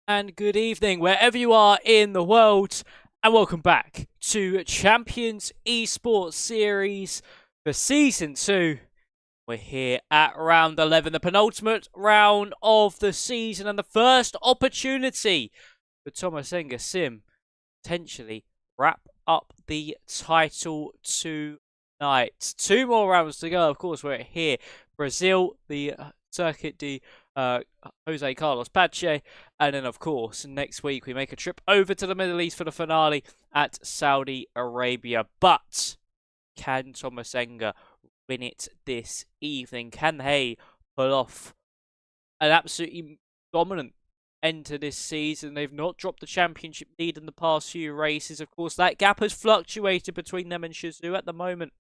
and good evening wherever you are in the world, and welcome back to Champions Esports Series for Season 2. We're here at round 11, the penultimate round of the season, and the first opportunity for Tomas Enge Sim potentially wrap up the title tonight. 2 more rounds to go. Of course, we're here. Brazil, the Circuit de Jose Carlos Pache, and then of course next week we make a trip over to the Middle East for the finale at Saudi Arabia. But can Tomas Enge win it this evening? Can they pull off an absolutely dominant end to this season? They've not dropped the championship lead in the past few races. Of course, that gap has fluctuated between them and Shizou. At the moment,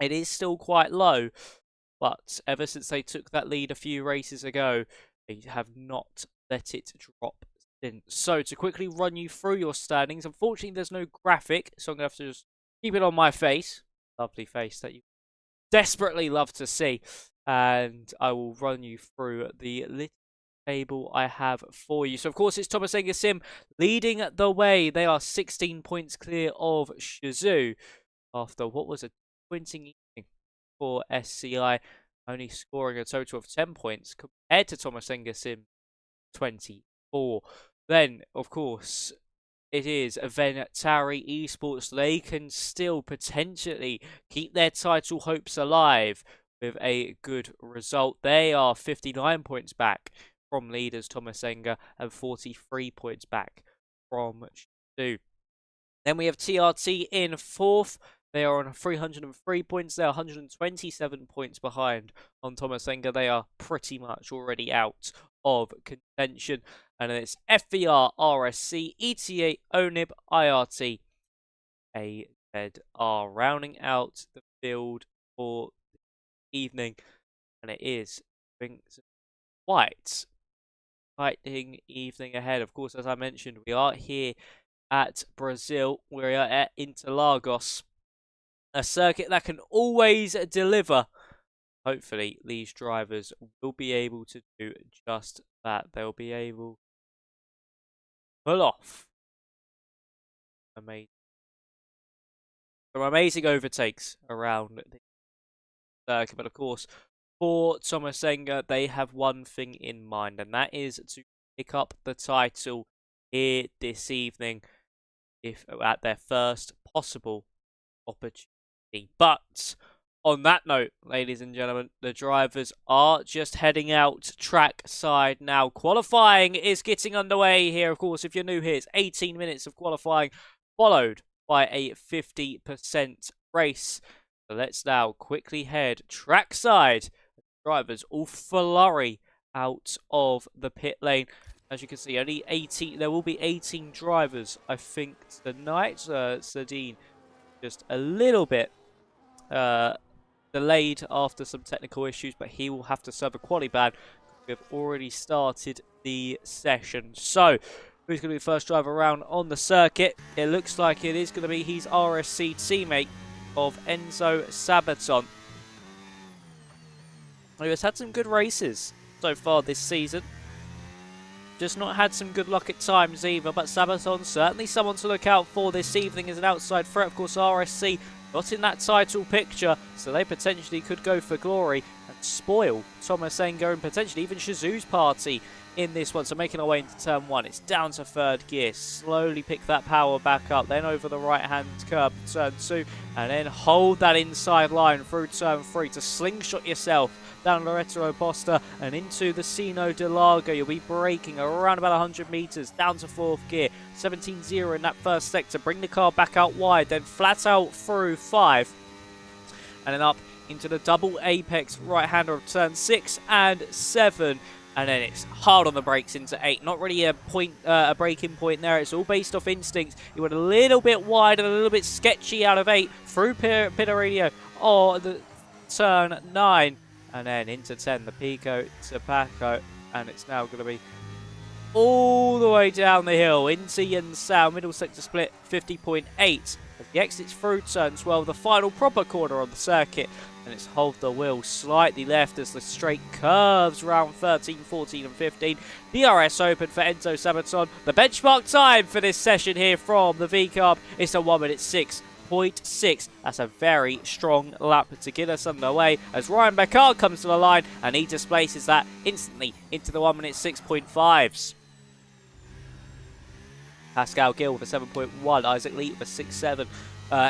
it is still quite low. But ever since they took that lead a few races ago, they have not let it drop since. So to quickly run you through your standings, unfortunately there's no graphic, so I'm going to have to just keep it on my face. Lovely face that you desperately love to see. And I will run you through the little table I have for you. So of course it's Tomas Enge Sim leading the way. They are 16 points clear of Shizou after what was a twinting evening for SCI, only scoring a total of 10 points compared to Tomas Enge Sim 24. Then, of course, it is Ventauri Esports. They can still potentially keep their title hopes alive with a good result. They are 59 points back from leaders Tomas Enge and 43 points back from Shizou. Then we have TRT in 4th. They are on 303 points. They are 127 points behind on Tomas Enge. They are pretty much already out of contention. And then it's FVR, RSC, ETA, ONIB, IRT, AZR rounding out the field for the evening. And it is quite exciting evening ahead. Of course, as I mentioned, we are here at Brazil. We are at Interlagos, a circuit that can always deliver. Hopefully, these drivers will be able to do just that. They'll be able to pull off amazing overtakes around the circuit. But of course, for Tomas Enge, they have one thing in mind, and that is to pick up the title here this evening, if at their first possible opportunity. But on that note, ladies and gentlemen, the drivers are just heading out track side now. Qualifying is getting underway here. Of course, if you're new here, it's 18 minutes of qualifying, followed by a 50% race. So let's now quickly head track side. Drivers all flurry out of the pit lane. As you can see, only 18. There will be 18 drivers, I think, tonight. Sardine just a little bit delayed after some technical issues, but he will have to serve a quali ban. We have already started the session. So, who's going to be the first driver around on the circuit? It looks like it is going to be his RSC teammate of Enzo Sabaton, who has had some good races so far this season. Just not had some good luck at times either, but Sabaton certainly someone to look out for this evening as an outside threat. Of course, RSC not in that title picture, so they potentially could go for glory and spoil Tomas Enge and potentially even Shizou's party in this one. So making our way into turn 1, it's down to 3rd gear, slowly pick that power back up, then over the right hand curb, turn 2, and then hold that inside line through turn 3 to slingshot yourself down Loreto Oposta and into the Sino de Largo. You'll be braking around about 100 meters down to 4th gear, 17-0 in that first sector. Bring the car back out wide, then flat out through 5, and then up into the double apex right-hander of turn 6 and 7. And then it's hard on the brakes into 8. Not really a point, a braking point there. It's all based off instinct. You went a little bit wide and a little bit sketchy out of 8 through Pittorino or the turn 9. And then into 10, the Pico to Paco. And it's now going to be all the way down the hill into Yensao. Middle sector split 50.8 as he exits through turn 12, the final proper corner on the circuit. And it's hold the wheel slightly left as the straight curves round 13, 14 and 15. DRS open for Enzo Sabaton. The benchmark time for this session here from the V-Carb is a 1 minute 6.6. That's a very strong lap to get us underway as Ryan Beccard comes to the line and he displaces that instantly into the 1 minute 6.5s. Pascal Gill with a 7.1, Isaac Lee with a 6.7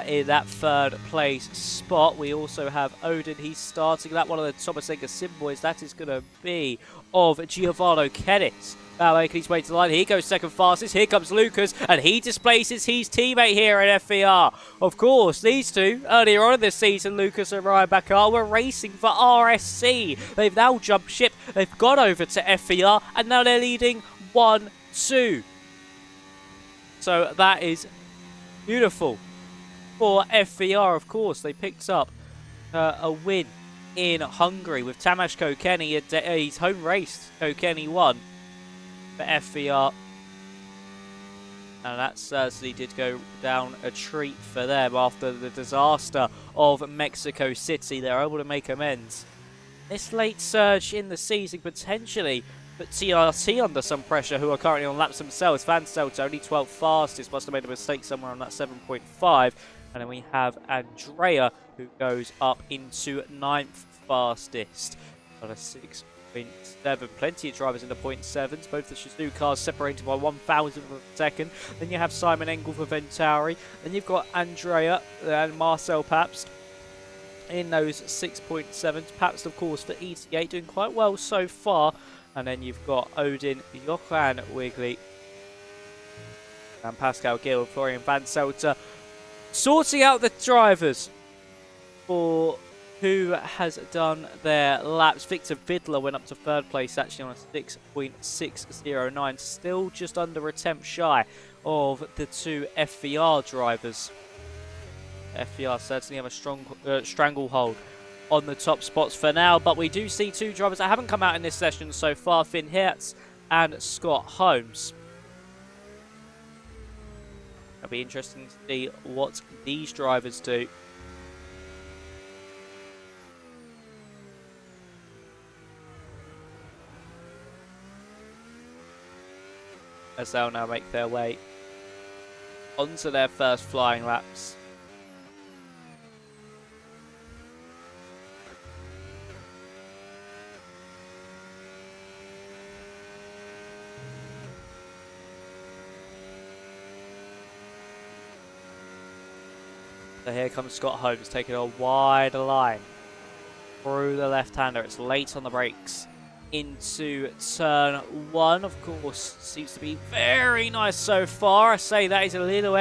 in that third place spot. We also have Odin, he's starting that one of the Tomas Enge sim boys. That is going to be of Giovanni Kennett. Now making his way to the line. Here goes second fastest. Here comes Lucas, and he displaces his teammate here at FER. Of course, these two, earlier on in this season, Lucas and Ryan Beccard, were racing for RSC. They've now jumped ship. They've gone over to FER, and now they're leading 1-2. So that is beautiful for FER, of course. They picked up a win in Hungary with Tamas Kokeni. He's home raced. Kokeni won for FER. And that certainly did go down a treat for them after the disaster of Mexico City. They're able to make amends. This late surge in the season potentially put TRT under some pressure, who are currently on laps themselves. Ventauri only 12th fastest, must have made a mistake somewhere on that 7.5. And then we have Andrea, who goes up into 9th fastest on a 6.7. Plenty of drivers in the 0.7s. Both the Shazoo cars separated by 1,000th of a second. Then you have Simon Engel for Ventauri. Then you've got Andrea and Marcel Pabst in those 6.7s. Pabst, of course, for ETA, doing quite well so far. And then you've got Odin, Johan Wigley, and Pascal Gill, Florian Van Selter, sorting out the drivers for who has done their laps. Victor Vidler went up to third place, actually on a 6.609, still just under a tenth shy of the two FVR drivers. FVR certainly have a strong stranglehold on the top spots for now, but we do see two drivers that haven't come out in this session so far, Finn Hertz and Scott Holmes. It'll be interesting to see what these drivers do. As they'll now make their way onto their first flying laps. So here comes Scott Holmes taking a wide line through the left-hander. It's late on the brakes into turn 1. Of course, seems to be very nice so far. I say that is a little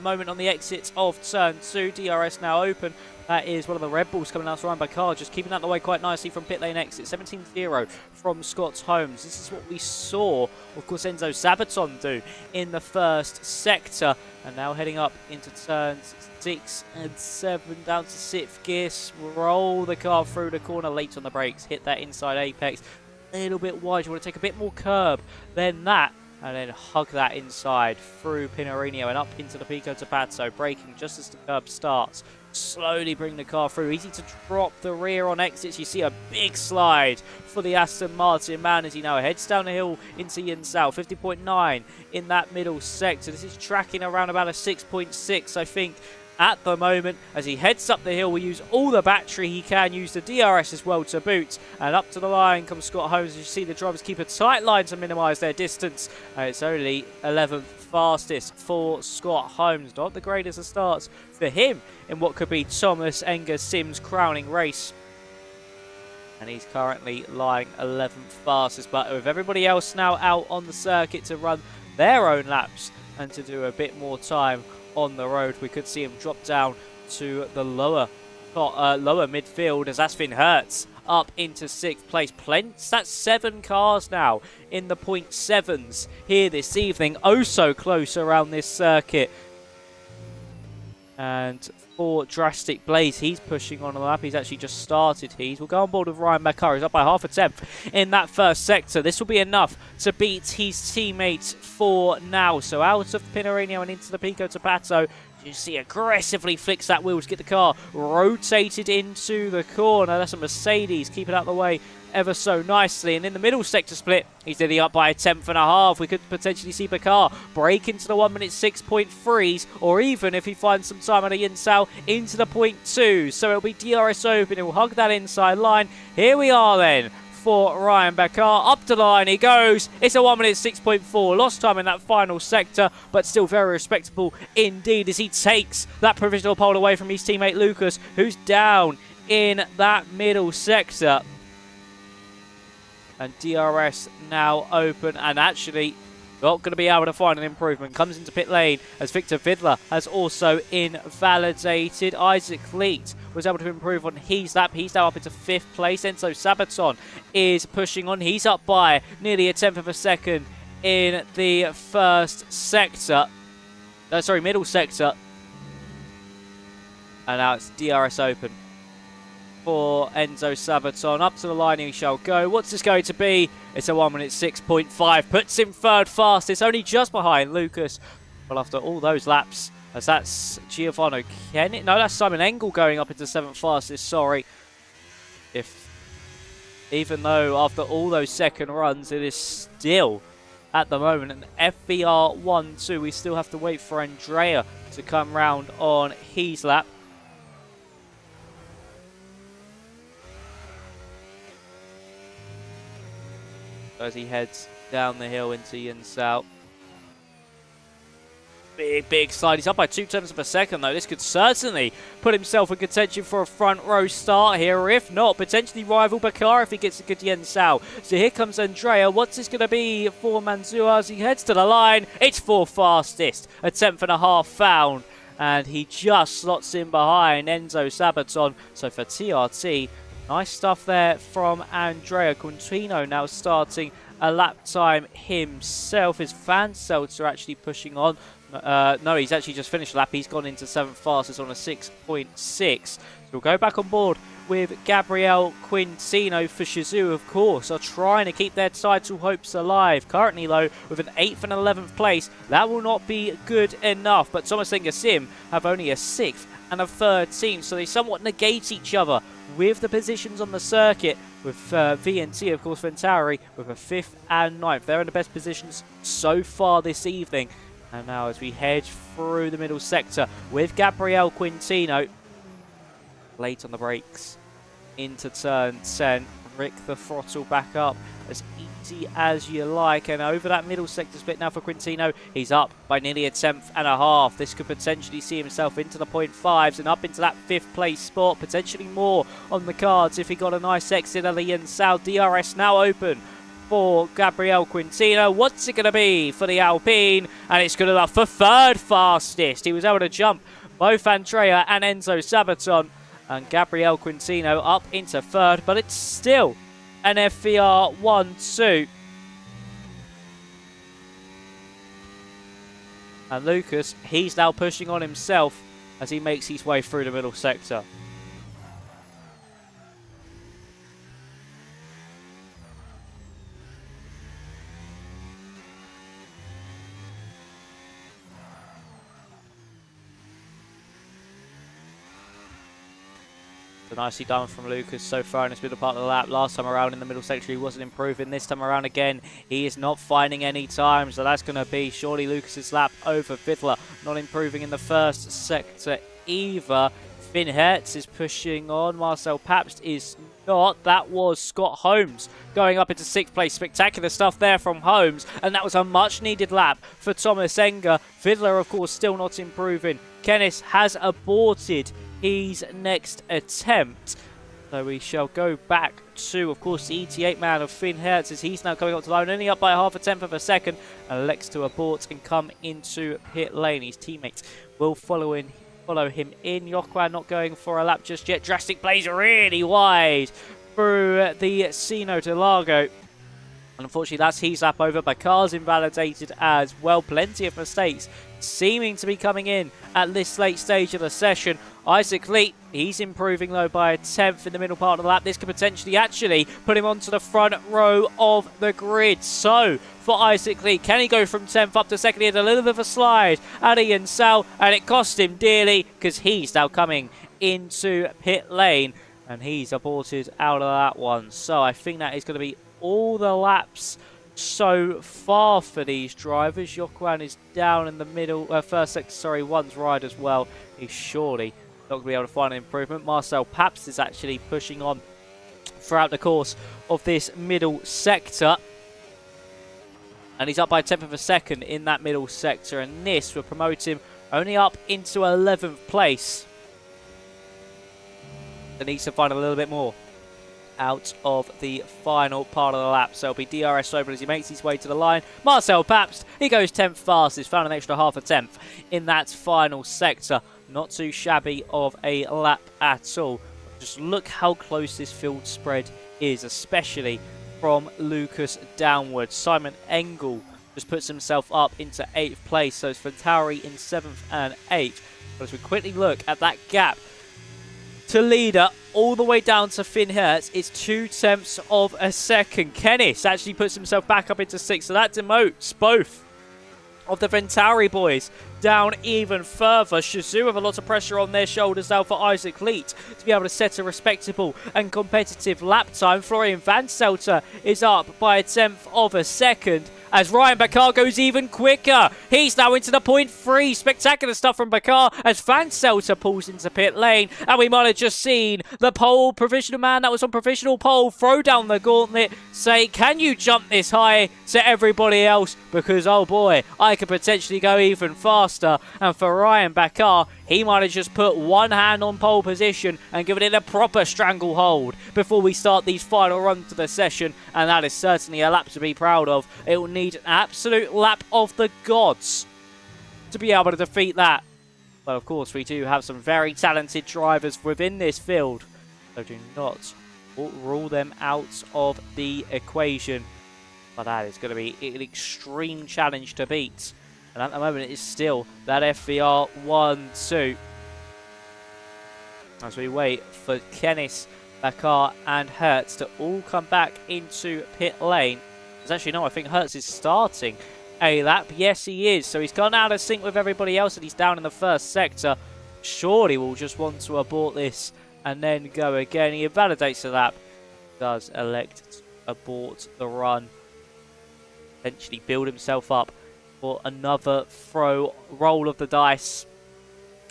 moment on the exit of turn 2. DRS now open. That is one of the Red Bulls coming out to Ryan Beccard, just keeping out the way quite nicely from pit lane exit. 17-0 from Scott Holmes. This is what we saw, of course, Enzo Sabaton do in the first sector. And now heading up into turns 6 and 7 down to 6th gear. Roll the car through the corner late on the brakes. Hit that inside apex. A little bit wide. You want to take a bit more curb than that. And then hug that inside through Pinorino and up into the Pico Tapazzo. Braking just as the curb starts. Slowly bring the car through. Easy to drop the rear on exits. You see a big slide for the Aston Martin man as he now heads down the hill into Yin South. 50.9 in that middle sector. This is tracking around about a 6.6, I think, at the moment. As he heads up the hill, we use all the battery he can, use the DRS as well to boot. And up to the line comes Scott Holmes. As you see, the drivers keep a tight line to minimise their distance. It's only 11th fastest for Scott Holmes. Not the greatest of starts for him in what could be Tomas Enge Sim's crowning race. And he's currently lying 11th fastest. But with everybody else now out on the circuit to run their own laps and to do a bit more time on the road, we could see him drop down to the lower midfield as that's Finn Hertz up into 6th place. That's 7 cars now in the 0.7s here this evening. Oh so close around this circuit. And for Drastic Blaze, he's pushing on the lap. He's actually just started. We'll go on board with Ryan Beccard. He's up by half a tenth in that first sector. This will be enough to beat his teammates for now. So out of Pinorino and into the Pico Tapazzo You see aggressively flicks that wheel to get the car rotated into the corner. That's a Mercedes, keep it out of the way ever so nicely. And in the middle sector split, he's nearly up by a tenth and a half. We could potentially see Bakar break into the 1 minute 6.3s, or even if he finds some time on the inside, into the 0.2. So it'll be DRS Open. He'll hug that inside line. Here we are then for Ryan Bakar. Up the line he goes. It's a 1 minute 6.4. Lost time in that final sector, but still very respectable indeed as he takes that provisional pole away from his teammate Lucas, who's down in that middle sector. And DRS now open, and actually not going to be able to find an improvement. Comes into pit lane as Victor Vidler has also invalidated. Isaac Fleet was able to improve on his lap. He's now up into 5th place. Enzo Sabaton is pushing on. He's up by nearly a tenth of a second in the first sector. Middle sector. And now it's DRS open for Enzo Sabaton. Up to the line he shall go. What's this going to be? It's a 1 minute 6.5. Puts him third fastest, only just behind Lucas. Well, after all those laps, as that's Giovanni Kennett. No, that's Simon Enge going up into 7th fastest. Sorry. Even though after all those second runs, it is still at the moment an FVR 1-2. We still have to wait for Andrea to come round on his lap. As he heads down the hill into Yin South. Big slide. He's up by 2 tenths of a second, though. This could certainly put himself in contention for a front row start here. If not, potentially rival Bakar if he gets a good Yen Sao. So here comes Andrea. What's this going to be for Manzua as he heads to the line? It's 4th fastest. A tenth and a half found. And he just slots in behind Enzo Sabaton. So for TRT, nice stuff there from Andrea. Quintino now starting a lap time himself. His Van Seltzer actually pushing on. No, he's actually just finished a lap. He's gone into 7th fastest on a 6.6. So we'll go back on board with Gabriel Quintino for Shizou, of course, are trying to keep their title hopes alive. Currently, though, with an 8th and 11th place, that will not be good enough. But Tomas and Sim have only a 6th and a 3rd team, so they somewhat negate each other with the positions on the circuit, with VNT, of course, Ventauri, with a 5th and 9th. They're in the best positions so far this evening. And now as we head through the middle sector with Gabriel Quintino, late on the brakes, into turn 10, Rick the throttle back up as easy as you like, and over that middle sector split now for Quintino. He's up by nearly a tenth and a half. This could potentially see himself into the 0.5s and up into that 5th place spot, potentially more on the cards if he got a nice exit of the Yin South. DRS now open for Gabriel Quintino. What's it going to be for the Alpine? And it's good enough for 3rd fastest. He was able to jump both Andrea and Enzo Sabaton. And Gabriel Quintino up into 3rd, but it's still an FVR 1-2. And Lucas, he's now pushing on himself as he makes his way through the middle sector. So nicely done from Lucas so far in this middle part of the lap. Last time around in the middle section he wasn't improving. This time around again he is not finding any time. So that's going to be surely Lucas's lap over Vidler. Not improving in the first sector either. Finn Hertz is pushing on. Marcel Pabst is not. That was Scott Holmes going up into 6th place. Spectacular stuff there from Holmes. And that was a much needed lap for Thomas Enge. Vidler, of course, still not improving. Kenneth has aborted his next attempt. So we shall go back to, of course, the ET8 man of Finn Hertz as he's now coming up to the line, only up by half a tenth of a second, and elects to abort and come into pit lane. His teammates will follow him in. Yokwan not going for a lap just yet. Drastic plays really wide through the Sino de Largo. And unfortunately, that's his lap over. Bakar's invalidated as well. Plenty of mistakes seeming to be coming in at this late stage of the session. Isaac Lee, he's improving though by a 10th in the middle part of the lap. This could potentially actually put him onto the front row of the grid. So for Isaac Lee, can he go from 10th up to second? He had a little bit of a slide at Ian Sal, and it cost him dearly because he's now coming into pit lane and he's aborted out of that one. So I think that is going to be all the laps so far for these drivers. Yokwan is down in the middle, first sector, sorry, one's ride as well. He's surely not going to be able to find an improvement. Marcel Paps is actually pushing on throughout the course of this middle sector. And he's up by a 10th of a second in that middle sector. And this will promote him only up into 11th place. He needs to find a little bit more out of the final part of the lap. So it'll be DRS open as he makes his way to the line. Marcel Pabst, he goes 10th fastest, found an extra half a 10th in that final sector. Not too shabby of a lap at all. Just look how close this field spread is, especially from Lucas downwards. Simon Engel just puts himself up into 8th place, so it's Ventauri in 7th and 8th. But as we quickly look at that gap to leader all the way down to Finn Hertz, it's 0.2 of a second. Kennis actually puts himself back up into 6th, so that demotes both of the Ventauri boys down even further. Shazoo have a lot of pressure on their shoulders now for Isaac Leet to be able to set a respectable and competitive lap time. Florian Van Selter is up by a 10th of a second as Ryan Bakar goes even quicker. He's now into the 0.3. Spectacular stuff from Bakar as Van Selter pulls into pit lane. And we might have just seen the pole provisional man that was on provisional pole throw down the gauntlet, say, can you jump this high to everybody else? Because, oh boy, I could potentially go even faster. And for Ryan Bakar, he might have just put one hand on pole position and given it a proper stranglehold before we start these final runs of the session. And that is certainly a lap to be proud of. It will need an absolute lap of the gods to be able to defeat that. But of course, we do have some very talented drivers within this field, so do not rule them out of the equation. But that is going to be an extreme challenge to beat. And at the moment, it's still that FVR 1-2. As we wait for Kennis, Bakar and Hertz to all come back into pit lane. Actually, no, I think Hertz is starting a lap. Yes, he is. So he's gone out of sync with everybody else and he's down in the first sector. Surely we'll just want to abort this and then go again. He invalidates the lap. Does elect to abort the run. Eventually build himself up for another roll of the dice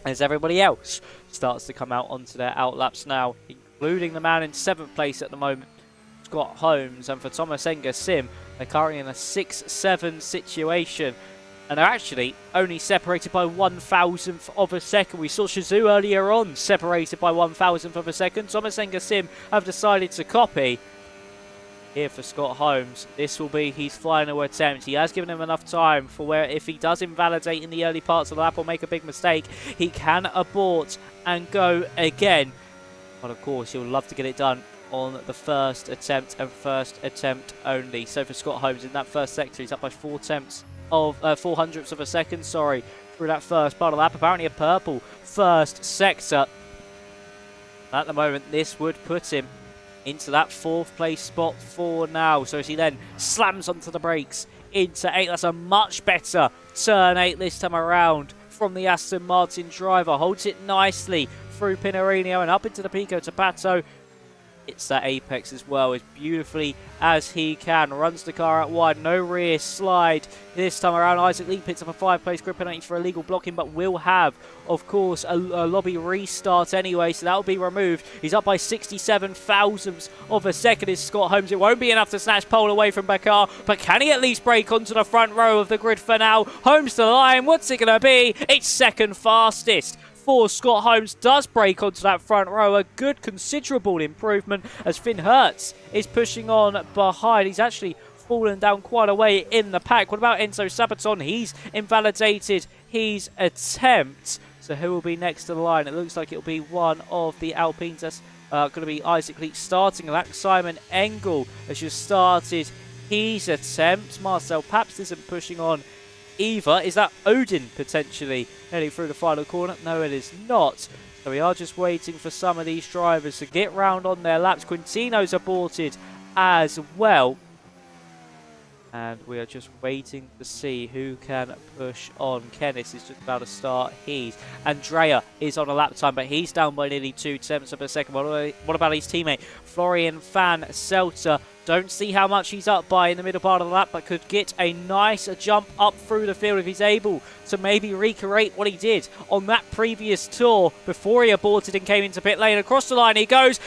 as everybody else starts to come out onto their outlaps now, including the man in 7th place at the moment, Scott Holmes. And for Tomas Enge Sim, they're currently in a 6-7 situation. And they're actually only separated by 1,000th of a second. We saw Shazoo earlier on separated by 1,000th of a second. Tomas Enge Sim have decided to copy. Here for Scott Holmes, this will be his final attempt. He has given him enough time for where if he does invalidate in the early parts of the lap or make a big mistake, he can abort and go again. But of course, he'll love to get it done on the first attempt and first attempt only. So for Scott Holmes in that first sector, he's up by 400ths of a second, through that first part of the lap. Apparently a purple first sector. At the moment, this would put him into that 4th place spot for now. So as he then slams onto the brakes into 8, that's a much better turn 8 this time around from the Aston Martin driver. Holds it nicely through Pinarino and up into the Pico to Pato. It's that apex as well, as beautifully as he can. Runs the car out wide, no rear slide this time around. Isaac Lee picks up a 5th-place grid penalty for illegal blocking, but will have, of course, a lobby restart anyway, so that will be removed. He's up by 67,000ths of a second is Scott Holmes. It won't be enough to snatch pole away from Bakar, but can he at least break onto the front row of the grid for now? Holmes to the line, what's it going to be? It's second fastest. Scott Holmes does break onto that front row. A good considerable improvement as Finn Hertz is pushing on behind. He's actually fallen down quite a way in the pack. What about Enzo Sabaton? He's invalidated his attempt. So who will be next to the line? It looks like it'll be one of the Alpines. That's going to be Isaac Leach starting. That Simon Engel has just started his attempt. Marcel Paps isn't pushing on either. Is that Odin potentially heading through the final corner? No, it is not. So we are just waiting for some of these drivers to get round on their laps. Quintino's aborted as well. And we are just waiting to see who can push on. Kenneth is just about to start his. Andrea is on a lap time, but he's down by nearly 2/10 of a second. What about his teammate? Florian van Selter. Don't see how much he's up by in the middle part of the lap, but could get a nice jump up through the field if he's able to maybe recreate what he did on that previous tour before he aborted and came into pit lane. Across the line he goes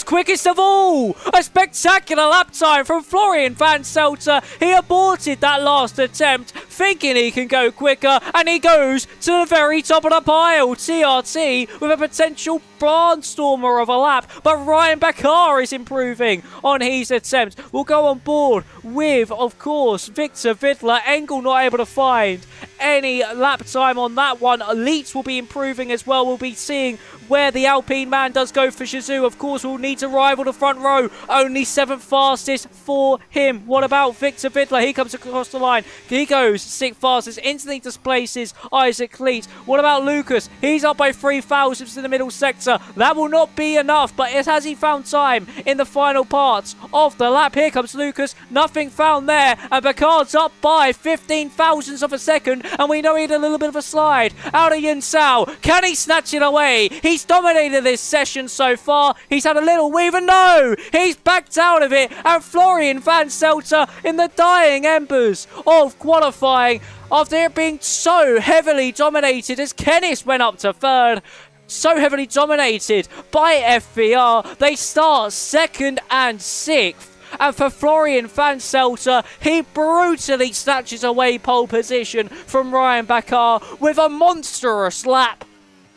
quickest of all! A spectacular lap time from Florian van Selter. He aborted that last attempt, thinking he can go quicker, and he goes to the very top of the pile. TRT with a potential barnstormer of a lap, but Ryan Bakar is improving on his attempt. We'll go on board with, of course, Victor Vidler. Engel not able to find any lap time on that one. Elites will be improving as well. We'll be seeing where the Alpine man does go for Shizou. Of course, we'll need to rival the front row. Only 7th fastest for him. What about Victor Vidler? He comes across the line. He goes 6th fastest. Instantly displaces Isaac Leet. What about Lucas? He's up by 3 thousandths in the middle sector. That will not be enough, but has he found time in the final parts of the lap? Here comes Lucas. Nothing found there. And Picard's up by 15 thousandths of a second. And we know he had a little bit of a slide out of Yunsao. Can he snatch it away? He's dominated this session so far. He's had a little weave, and no! He's backed out of it. And Florian van Selter in the dying embers of qualifying after it being so heavily dominated as Kenneth went up to 3rd. So heavily dominated by FVR. They start 2nd and 6th. And for Florian van Selter, he brutally snatches away pole position from Ryan Bakar with a monstrous lap.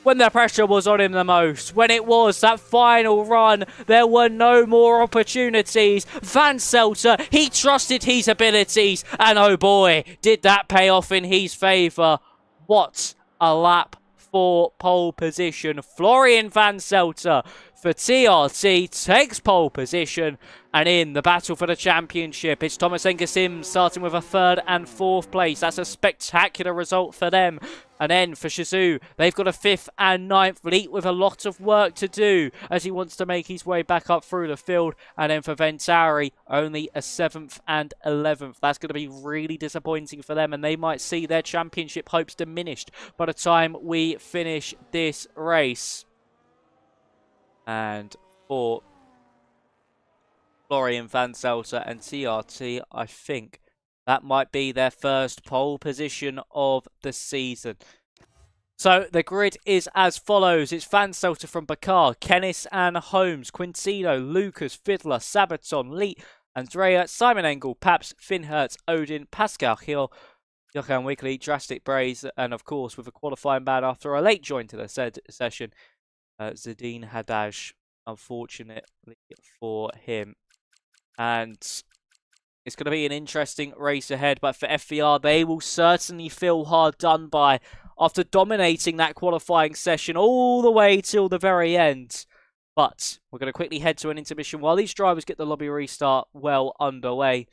When the pressure was on him the most, when it was that final run, there were no more opportunities. Van Selter, he trusted his abilities, and oh boy, did that pay off in his favour. What a lap for pole position. Florian van Selter for TRT takes pole position, and in the battle for the championship, it's Tomas Enge starting with a 3rd and 4th place. That's a spectacular result for them. And then for Shizou, they've got a 5th and 9th. Leet with a lot of work to do as he wants to make his way back up through the field. And then for Ventauri, only a 7th and 11th. That's going to be really disappointing for them, and they might see their championship hopes diminished by the time we finish this race. And for Florian van Selter and TRT, I think that might be their first pole position of the season. So the grid is as follows. It's Van Selter from Bakar, Kenneth and Holmes, Quintino, Lucas, Vidler, Sabaton, Leet, Andrea, Simon Engel, Paps, Finhertz, Odin, Pascal Hill, Johan Wigley, Drastic Braze, and of course with a qualifying ban after a late join to the session, Zadine Haddad, unfortunately for him. And it's going to be an interesting race ahead, but for FVR, they will certainly feel hard done by after dominating that qualifying session all the way till the very end. But we're going to quickly head to an intermission while these drivers get the lobby restart well underway.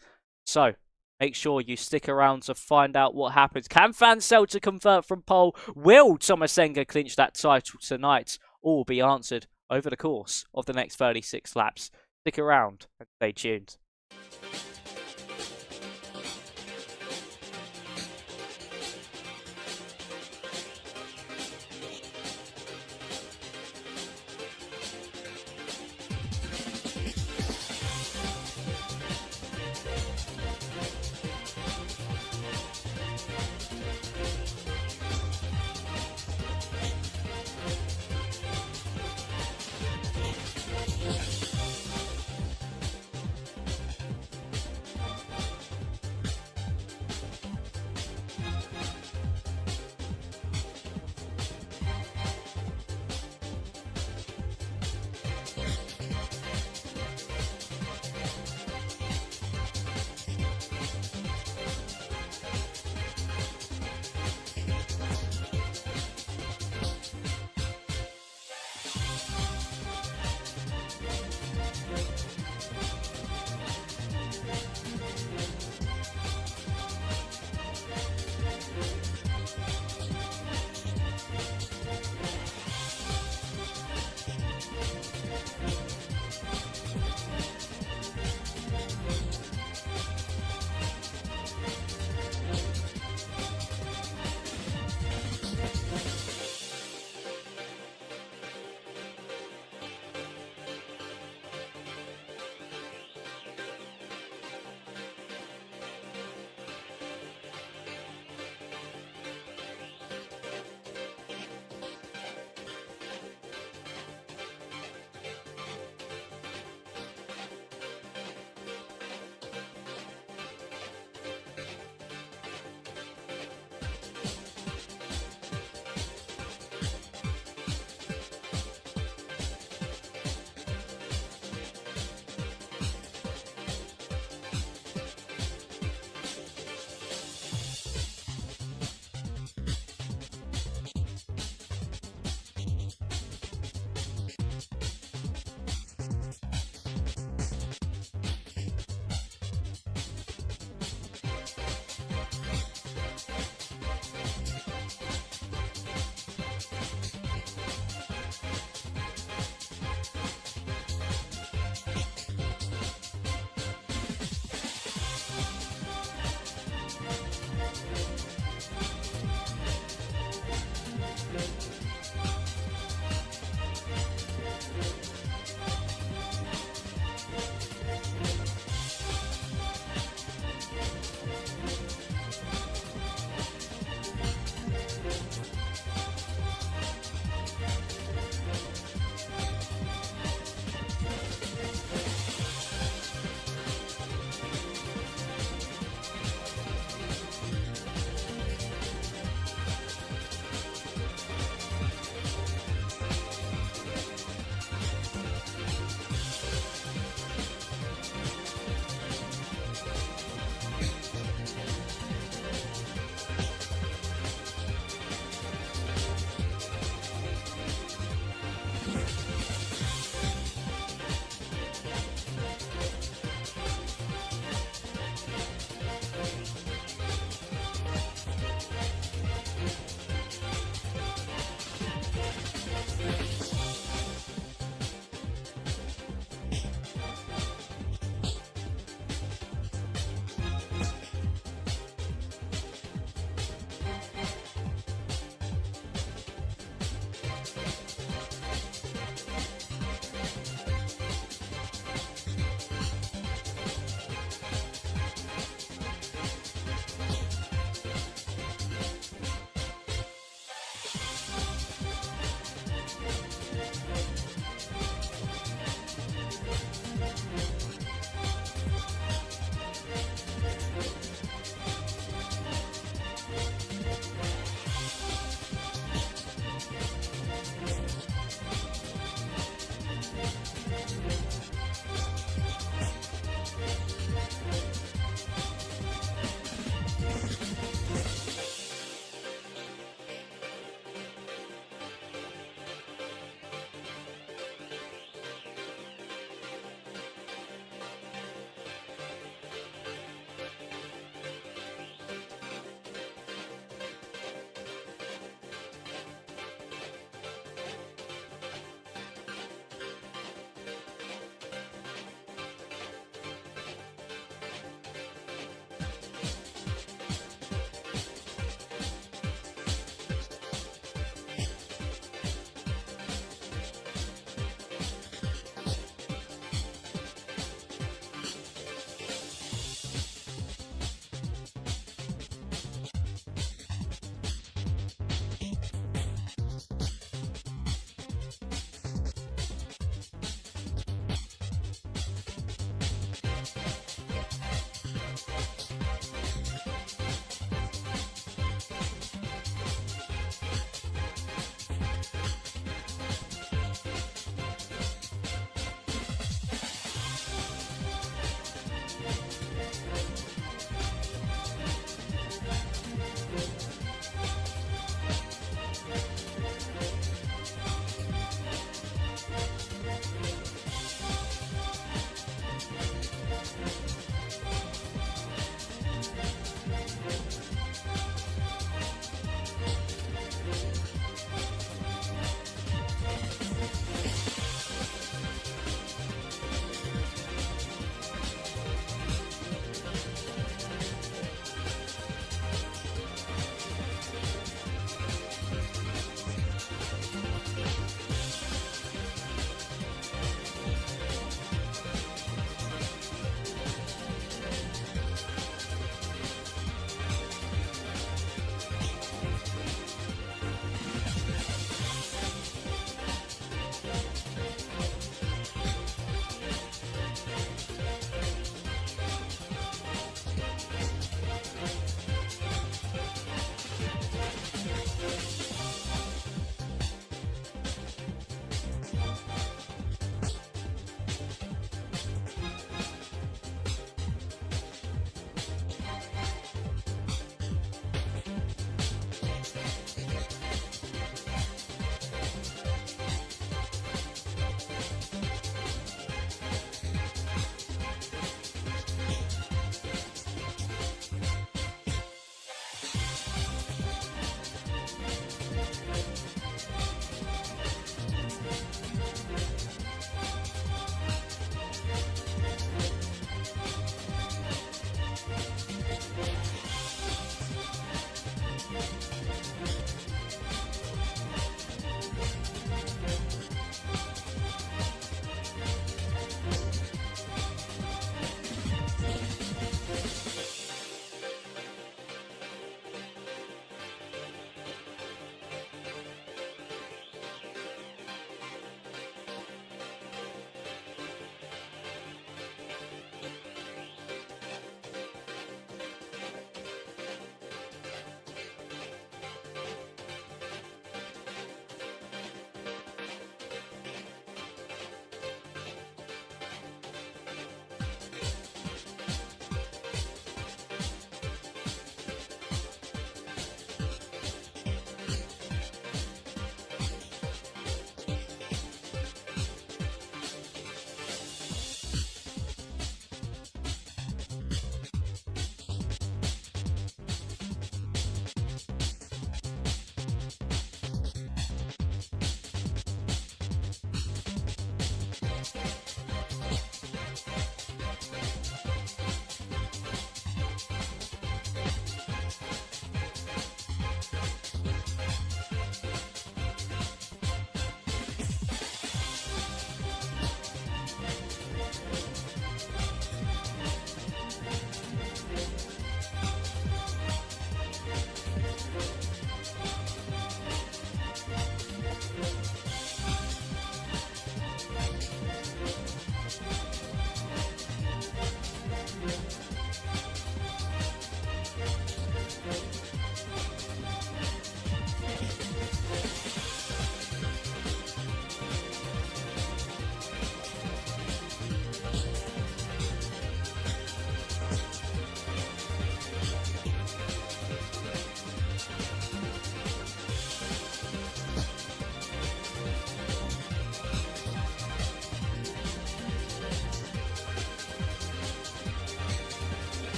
So make sure you stick around to find out what happens. Can Van Selter convert from pole? Will Tomas Enge clinch that title tonight? All will be answered over the course of the next 36 laps. Stick around and stay tuned.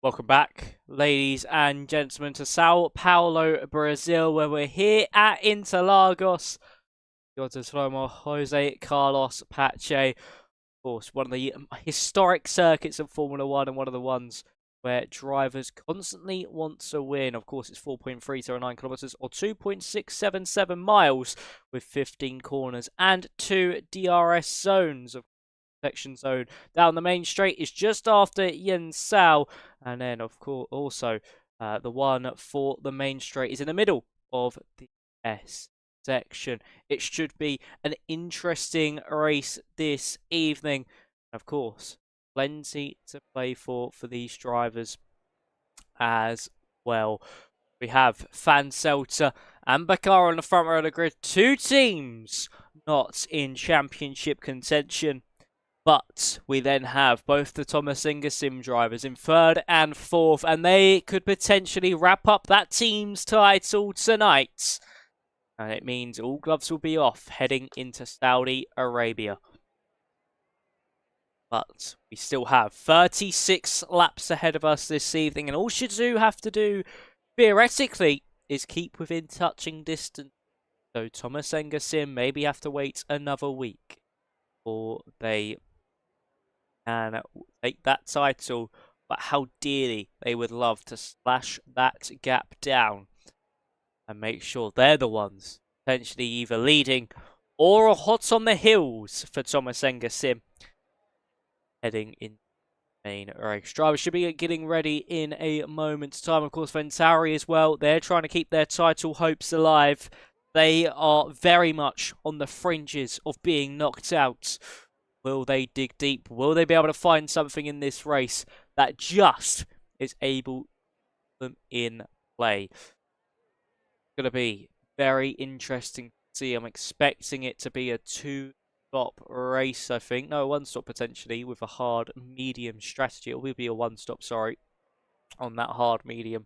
Welcome back, ladies and gentlemen, to Sao Paulo, Brazil, where we're here at Interlagos. You're to Jose Carlos Pache. Of course, one of the historic circuits of Formula 1 and one of the ones where drivers constantly want to win. Of course, it's 4.309 kilometers or 2.677 miles with 15 corners and 2 DRS zones. Section zone down the main straight is just after Yensao, and then of course also the one for the main straight is in the middle of the S section. It should be an interesting race this evening. Of course, plenty to play for these drivers as well. We have Ventauri and Ventauri on the front row of the grid. Two teams not in championship contention. But we then have both the Tomas Enge sim drivers in third and fourth, and they could potentially wrap up that team's title tonight. And it means all gloves will be off heading into Saudi Arabia. But we still have 36 laps ahead of us this evening, and all Shizu have to do, theoretically, is keep within touching distance. So Tomas Enge sim maybe have to wait another week, or they and take that title, but how dearly they would love to slash that gap down and make sure they're the ones potentially either leading or hot on the heels for Tomas Enge sim heading in the main race. Drivers should be getting ready in a moment's time. Of course, Ventauri as well. They're trying to keep their title hopes alive. They are very much on the fringes of being knocked out. Will they dig deep? Will they be able to find something in this race that just is able to put them in play? It's going to be very interesting to see. I'm expecting it to be a two-stop race, I think. No, one-stop potentially with a hard-medium strategy. It will be a one-stop, sorry, on that hard-medium.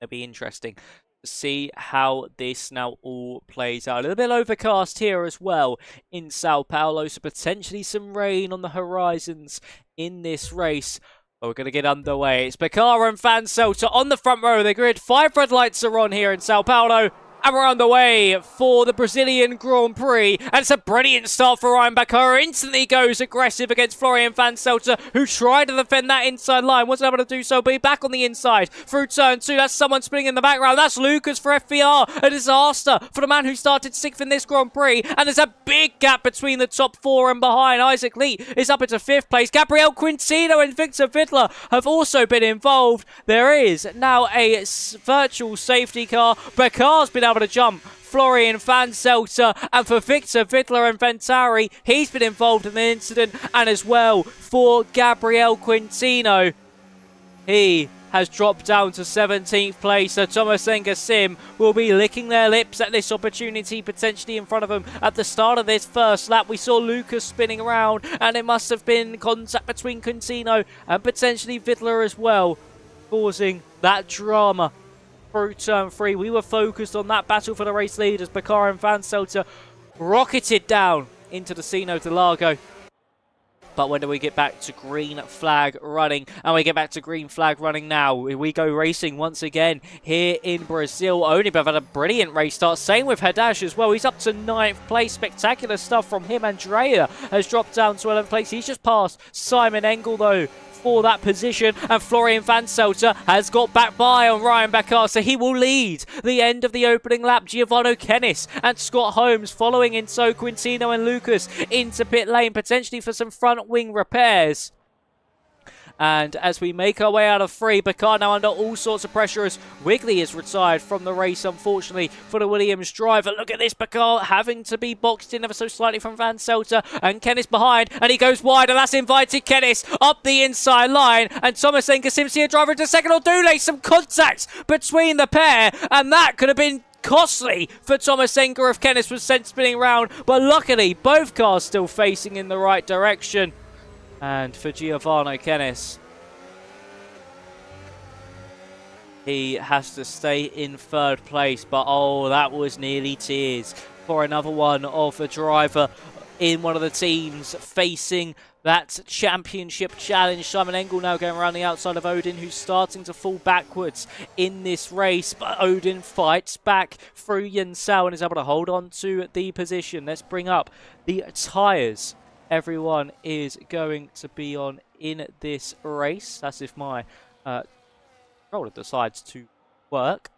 It'll be interesting to see how this now all plays out. A little bit overcast here as well in Sao Paulo, so potentially some rain on the horizons in this race. But we're going to get underway. It's Ventauri and Ventauri on the front row of the grid. 5 red lights are on here in Sao Paulo. And we're on the way for the Brazilian Grand Prix. And it's a brilliant start for Ryan Ventauri. Instantly goes aggressive against Florian Ventauri, who tried to defend that inside line. Wasn't able to do so, but he's back on the inside through turn 2. That's someone spinning in the background. That's Lucas for FVR. A disaster for the man who started 6th in this Grand Prix. And there's a big gap between the top 4 and behind. Isaac Lee is up into 5th place. Gabriel Quintino and Victor Vidler have also been involved. There is now a virtual safety car. Bekar's been able to jump Florian Ventauri, and for Victor Vidler and Ventauri, he's been involved in the incident, and as well for Gabriel Quintino, he has dropped down to 17th place. So Tomas Enge sim will be licking their lips at this opportunity potentially in front of them. At the start of this first lap, we saw Lucas spinning around, and it must have been contact between Quintino and potentially Vidler as well, causing that drama through turn 3. We were focused on that battle for the race leaders. Ventauri and Ventauri rocketed down into the Sino de Largo. But when do we get back to green flag running? And we get back to green flag running now. We go racing once again here in Brazil. Only have had a brilliant race start. Same with Hadash as well. He's up to 9th place. Spectacular stuff from him. Andrea has dropped down to 11th place. He's just passed Simon Engel though for that position, and Florian Ventauri has got back by on Ryan Ventauri, so he will lead the end of the opening lap. Giovanni Kennis and Scott Holmes following in, so Quintino and Lucas into pit lane, potentially for some front wing repairs. And as we make our way out of 3, Ventauri now under all sorts of pressure as Wigley is retired from the race, unfortunately, for the Williams driver. Look at this, Ventauri having to be boxed in ever so slightly from Ventauri, and Kennis behind, and he goes wide, and that's invited Kennis up the inside line, and Tomas Enge sim see a driver into second, or do they? Some contact between the pair, and that could have been costly for Tomas Enge if Kennis was sent spinning around, but luckily both cars still facing in the right direction. And for Giovanni Kennis, he has to stay in 3rd place. But oh, that was nearly tears for another one of the driver in one of the teams facing that championship challenge. Simon Enge now going around the outside of Odin, who's starting to fall backwards in this race. But Odin fights back through Yensao and is able to hold on to the position. Let's bring up the tyres everyone is going to be on in this race. That's if my controller decides to work.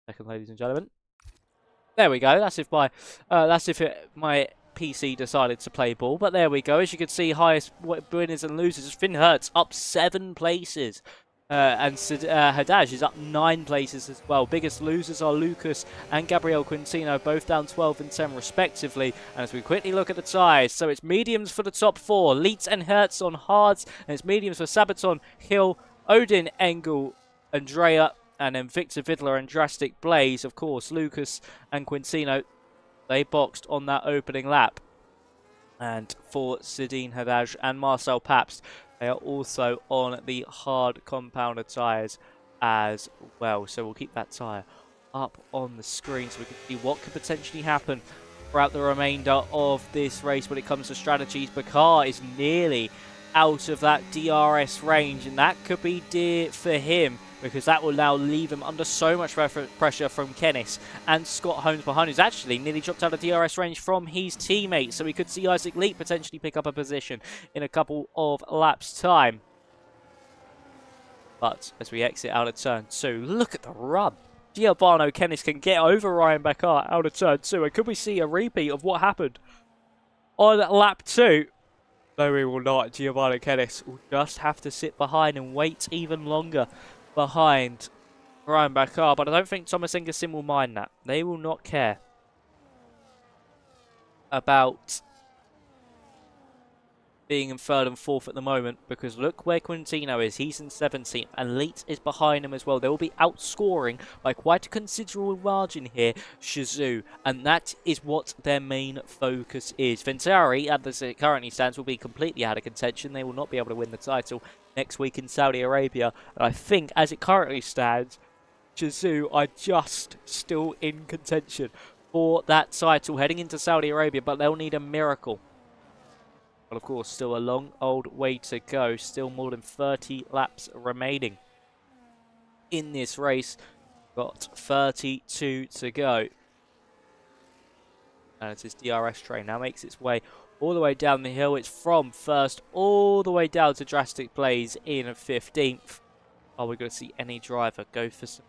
Second, ladies and gentlemen. There we go. That's if my my PC decided to play ball. But there we go. As you can see, highest winners and losers. Finn Hertz up 7 places. And Hadaj is up 9 places as well. Biggest losers are Lucas and Gabriel Quintino, both down 12 and 10 respectively. And as we quickly look at the ties, so it's mediums for the top 4. Leitz and Hertz on hards. And it's mediums for Sabaton, Hill, Odin, Engel, Andrea, and then Victor Vidler and Drastic Blaze. Of course, Lucas and Quintino, they boxed on that opening lap. And for Sidine Hadaj and Marcel Pabst, they are also on the hard compounder tyres as well. So we'll keep that tyre up on the screen so we can see what could potentially happen throughout the remainder of this race when it comes to strategies. Bakar is nearly out of that DRS range, and that could be dear for him, because that will now leave him under so much pressure from Kennis and Scott Holmes behind, who's actually nearly dropped out of DRS range from his teammates. So we could see Isaac Leet potentially pick up a position in a couple of laps' time. But as we exit out of turn 2, look at the run. Giovanni Kennis can get over Ryan Bakar out of turn 2. And could we see a repeat of what happened on lap 2? No, we will not. Giovanni Kennis will just have to sit behind and wait even longer behind Ryan Bakar. But I don't think Tomas Engesim will mind that. They will not care about being in 3rd and 4th at the moment, because look where Quintino is. He's in 17th, and Leet is behind him as well. They will be outscoring by quite a considerable margin here Shizou, and that is what their main focus is. Ventauri, as it currently stands, will be completely out of contention. They will not be able to win the title next week in Saudi Arabia, and I think as it currently stands, Shizou are just still in contention for that title heading into Saudi Arabia, but they'll need a miracle. But of course, still a long old way to go. Still more than 30 laps remaining in this race. Got 32 to go. And it's this DRS train now makes its way all the way down the hill. It's from 1st all the way down to Drastic Blaze in 15th. Are we going to see any driver go for some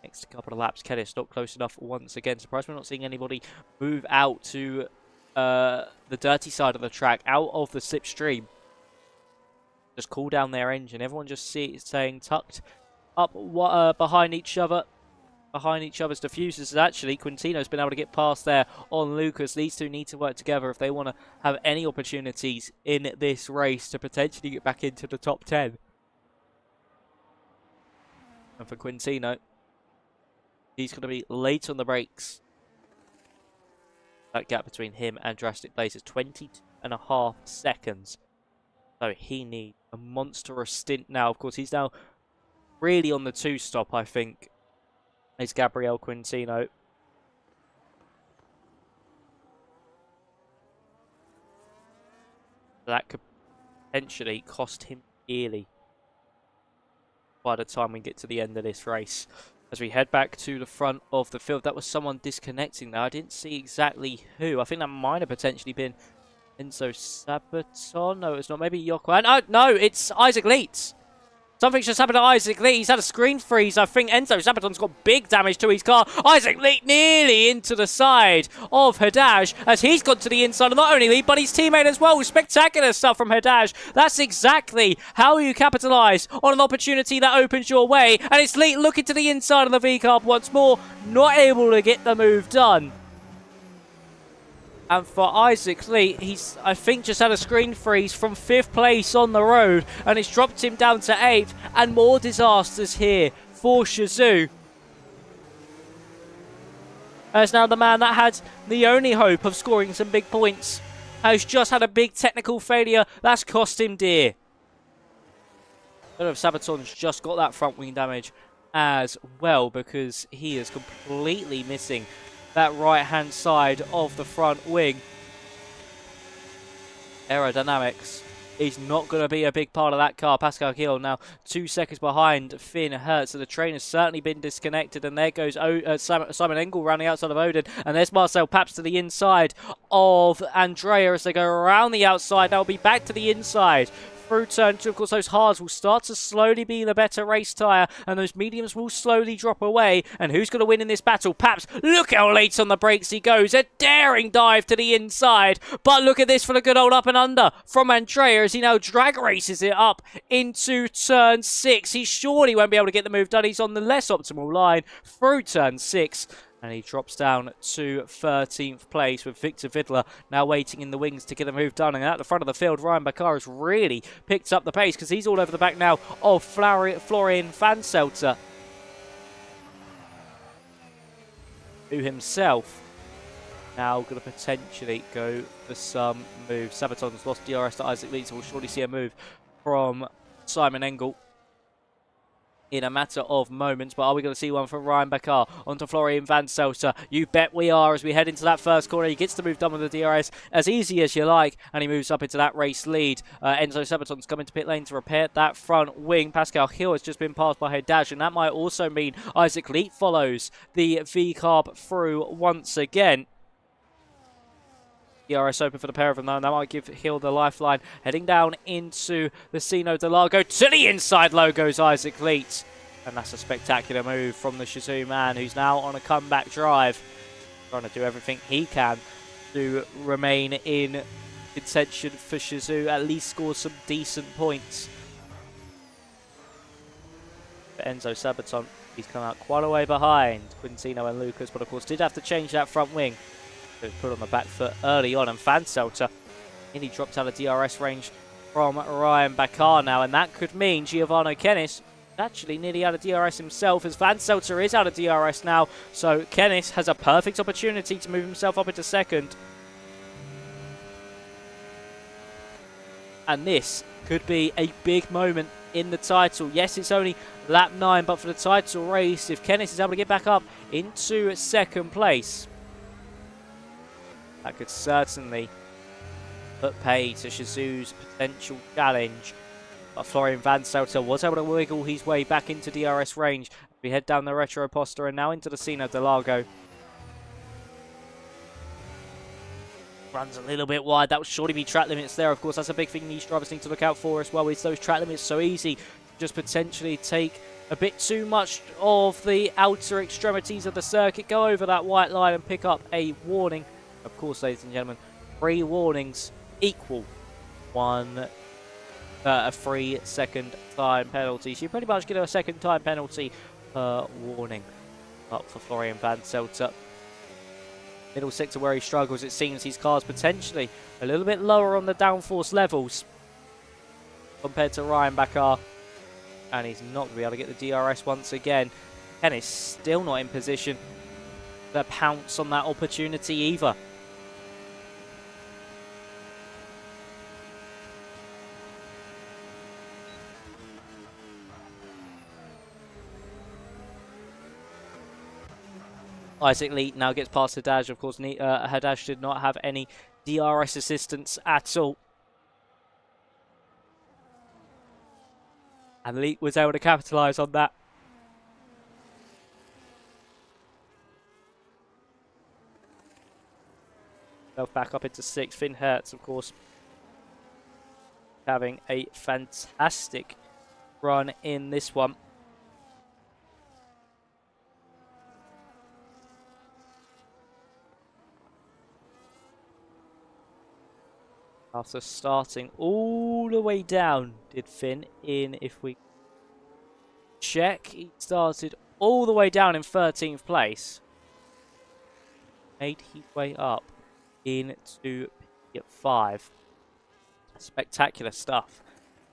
next couple of laps? Kennis not close enough once again. Surprised we're not seeing anybody move out to the dirty side of the track, out of the slipstream. Just cool down their engine. Everyone just staying tucked up behind each other, behind each other's diffusers. Actually, Quintino's been able to get past there on Lucas. These two need to work together if they want to have any opportunities in this race to potentially get back into the top 10. And for Quintino, he's going to be late on the brakes. That gap between him and Drastic Blaze is 20.5 seconds. So he needs a monstrous stint now. Of course, he's now really on the 2-stop, I think, is Gabriel Quintino. That could potentially cost him dearly by the time we get to the end of this race. As we head back to the front of the field, that was someone disconnecting there. I didn't see exactly who. I think that might have potentially been Enzo Sabaton. No, it's not. Maybe Yoko. Oh, no, it's Isaac Leitz. Something's just happened to Isaac Leet. He's had a screen freeze. I think Enzo Sabaton's got big damage to his car. Isaac Leet nearly into the side of Hadaj as he's gone to the inside of not only Leet, but his teammate as well. Spectacular stuff from Hadaj. That's exactly how you capitalise on an opportunity that opens your way. And it's Leet looking to the inside of the V-Carb once more, not able to get the move done. And for Isaac Lee, he's, I think, just had a screen freeze from 5th place on the road. And it's dropped him down to 8th. And more disasters here for Shizou. As now the man that had the only hope of scoring some big points has just had a big technical failure. That's cost him dear. I don't know if Sabaton's just got that front wing damage as well, because he is completely missing that right-hand side of the front wing. Aerodynamics is not going to be a big part of that car. Pascal Hill now 2 seconds behind Finn Hertz, so the train has certainly been disconnected, and there goes Simon Engel round the outside of Odin, and there's Marcel Paps to the inside of Andrea as they go around the outside. They'll be back to the inside. Through turn 2, of course, those hards will start to slowly be the better race tyre, and those mediums will slowly drop away. And who's going to win in this battle? Paps, look how late on the brakes he goes. A daring dive to the inside. But look at this for the good old up and under from Andrea as he now drag races it up into turn 6. He surely won't be able to get the move done. He's on the less optimal line through turn 6. And he drops down to 13th place with Victor Vidler now waiting in the wings to get a move done. And at the front of the field, Ryan Bakar has really picked up the pace because he's all over the back now of Florian Vanselter, who himself now going to potentially go for some moves. Sabaton's lost DRS to Isaac Leeds, so we'll surely see a move from Simon Engel in a matter of moments. But are we going to see one from Ryan Bakar onto Florian Vanselter? You bet we are, as we head into that first corner. He gets the move done with the DRS as easy as you like, and he moves up into that race lead. Enzo Sabaton's coming to pit lane to repair that front wing. Pascal Hill has just been passed by Haddad, and that might also mean Isaac Leet follows the V-carb through once again. DRS open for the pair of them though, and that might give Hill the lifeline. Heading down into the Sino de Largo. To the inside low goes Isaac Leet. And that's a spectacular move from the Shizou man, who's now on a comeback drive. Trying to do everything he can to remain in contention for Shizou, at least score some decent points. For Enzo Sabaton, he's come out quite a way behind Quintino and Lucas, but of course did have to change that front wing. It was put on the back foot early on, and Vanselter nearly dropped out of DRS range from Ryan Bakar now, and that could mean Giovanni Kennis actually nearly out of DRS himself, as Vanselter is out of DRS now, so Kennis has a perfect opportunity to move himself up into second. And this could be a big moment in the title. Yes, it's only lap 9, but for the title race, if Kennis is able to get back up into second place, that could certainly put pay to Shizou's potential challenge. But Florian Vanselter was able to wiggle his way back into DRS range. We head down the Retro Poster and now into the Sino de Largo. Runs a little bit wide. That will surely be track limits there. Of course, that's a big thing these drivers need to look out for as well. Is those track limits so easy to just potentially take a bit too much of the outer extremities of the circuit, go over that white line and pick up a warning. Of course, ladies and gentlemen, 3 warnings equal a 3-second time penalty. So you pretty much get a second time penalty per warning up for Florian Vanselter. Middle sector where he struggles, it seems his car's potentially a little bit lower on the downforce levels compared to Ryan Bakar. And he's not going to be able to get the DRS once again. And is still not in position to pounce on that opportunity either. Isaac Leet now gets past Haddad. Of course, Haddad did not have any DRS assistance at all. And Leet was able to capitalise on that. Back up into 6th. Finn Hertz, of course, having a fantastic run in this one. After starting all the way down, did Finn in, if we check, he started all the way down in 13th place. Made his way up into P5. Spectacular stuff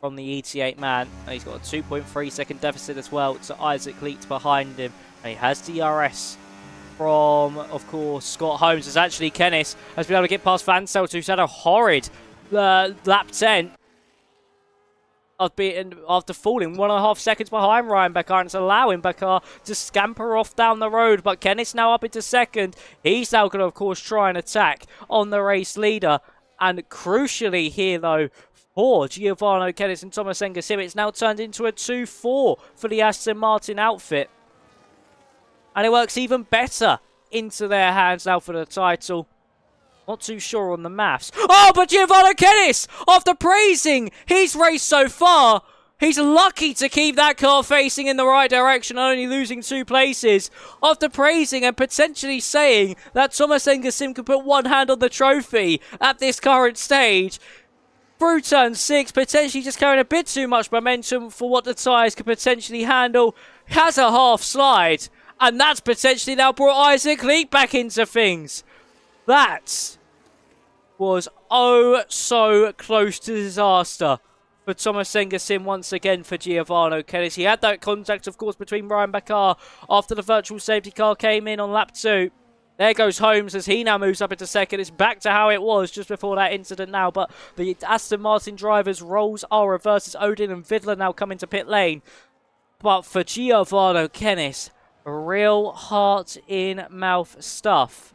from the ET8 man. And he's got a 2.3 second deficit as well to Isaac Leet behind him. And he has DRS from, of course, Scott Holmes. As actually Kennis has been able to get past Vanselter, who's had a horrid lap 10. after falling 1.5 seconds behind Ryan Bakar, and it's allowing Bakar to scamper off down the road. But Kenneth's now up into second. He's now going to, of course, try and attack on the race leader. And crucially here, though, for Giovanni Kenneth and Tomas Enge, it's now turned into a 2-4 for the Aston Martin outfit. And it works even better into their hands now for the title. Not too sure on the maths. Oh, but Giovanni Kenneth, after praising his race so far, he's lucky to keep that car facing in the right direction, only losing 2 places. After praising and potentially saying that Tomas Enge could put one hand on the trophy at this current stage, through turn 6, potentially just carrying a bit too much momentum for what the tyres could potentially handle, has a half slide, and that's potentially now brought Isaac Leak back into things. That was oh so close to disaster for Tomas Enge once again for Giovanni Kenneth. He had that contact, of course, between Ryan Bakar after the virtual safety car came in on lap 2. There goes Holmes as he now moves up into second. It's back to how it was just before that incident now. But the Aston Martin drivers' roles are reversed as Odin and Vidler now come into pit lane. But for Giovanni Kenneth, real heart-in-mouth stuff.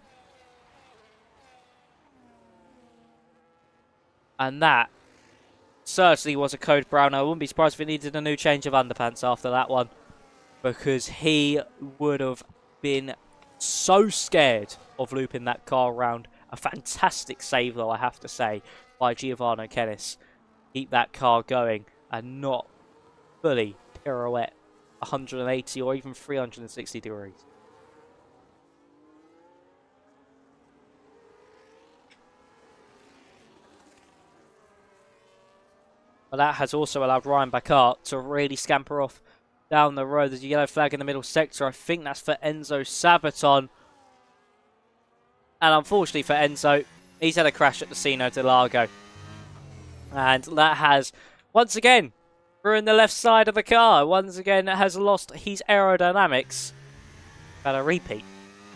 And that certainly was a code brown. I wouldn't be surprised if he needed a new change of underpants after that one, because he would have been so scared of looping that car around. A fantastic save, though, I have to say, by Giovanni Kenneth. Keep that car going and not fully pirouette 180 or even 360 degrees. But that has also allowed Ryan Bakar to really scamper off down the road. There's a yellow flag in the middle sector. I think that's for Enzo Sabaton. And unfortunately for Enzo, he's had a crash at the Sino de Largo. And that has, once again, ruined the left side of the car. Once again, has lost his aerodynamics. Had a repeat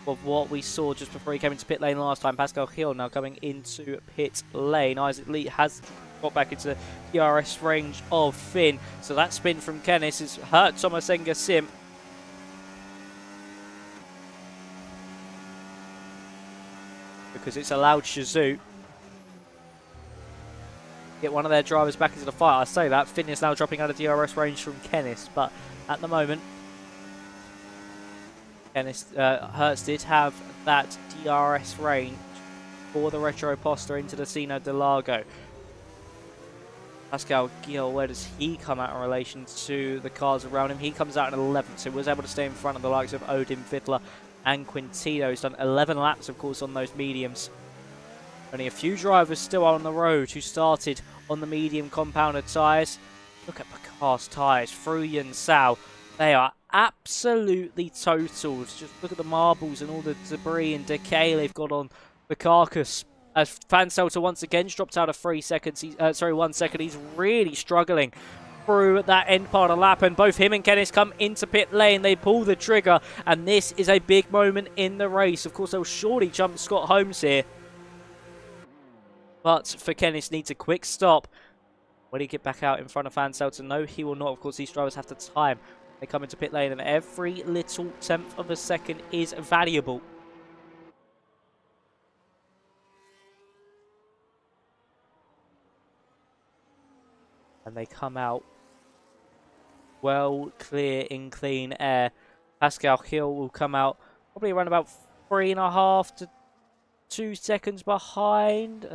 of what we saw just before he came into pit lane last time. Pascal Hill now coming into pit lane. Isaac Lee has got back into the DRS range of Finn. So that spin from Kenneth has hurt Tomas Enge. Because it's allowed Shazoo get one of their drivers back into the fight. I say that. Finn is now dropping out of DRS range from Kenneth. But at the moment, Hertz did have that DRS range for the Retro Poster into the Sino de Largo. Pascal Gil, where does he come out in relation to the cars around him? He comes out in 11th, so he was able to stay in front of the likes of Odin, Vidler and Quintino. He's done 11 laps, of course, on those mediums. Only a few drivers still on the road who started on the medium compounded tyres. Look at Bakar's tyres, Fruy and Sao. They are absolutely totaled. Just look at the marbles and all the debris and decay they've got on the carcass. As Fanselter once again dropped out of 1 second. He's really struggling through that end part of the lap. And both him and Kenneth come into pit lane. They pull the trigger. And this is a big moment in the race. Of course, they'll surely jump Scott Holmes here. But for Kenneth, needs a quick stop. Will he get back out in front of Fanselter? No, he will not. Of course, these drivers have to time. They come into pit lane, and every little tenth of a second is valuable. And they come out well clear in clean air. Pascal Hill will come out probably around about 3.5 to 2 seconds behind.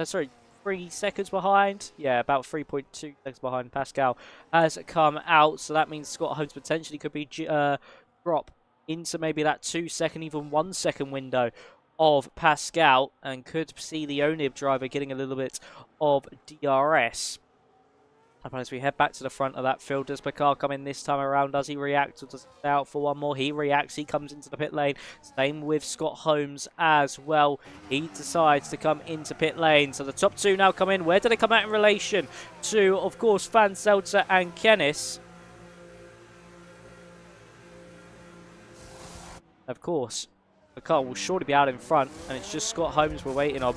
3 seconds behind. Yeah, about 3.2 seconds behind. Pascal has come out. So that means Scott Holmes potentially could be drop into maybe that 2 second, even 1 second window of Pascal. And could see the Onib driver getting a little bit of DRS. As we head back to the front of that field, does Bakar come in this time around? Does he react or does he stay out for one more? He reacts. He comes into the pit lane. Same with Scott Holmes as well. He decides to come into pit lane. So the top two now come in. Where do they come out in relation to, of course, Fanselter and Kenneth? Of course, Bakar will surely be out in front. And it's just Scott Holmes we're waiting on.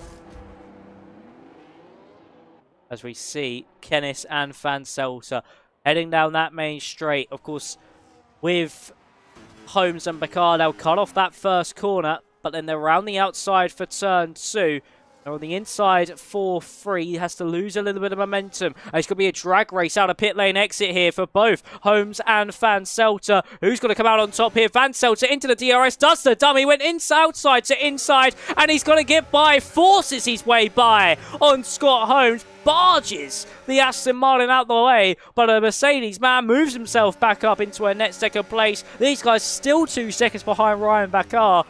As we see Kenneth and Fanselter heading down that main straight. Of course, with Holmes and Bakar, they'll cut off that first corner, but then they're around the outside for turn 2. They're on the inside for 3. He has to lose a little bit of momentum. And it's going to be a drag race out of pit lane exit here for both Holmes and Van Selter. Who's going to come out on top here? Van Selter into the DRS, does the dummy, went outside to inside, and he's going to get by, forces his way by on Scott Holmes. Barges the Aston Martin out the way, but a Mercedes man moves himself back up into a net second place. These guys still 2 seconds behind Ryan Bakar.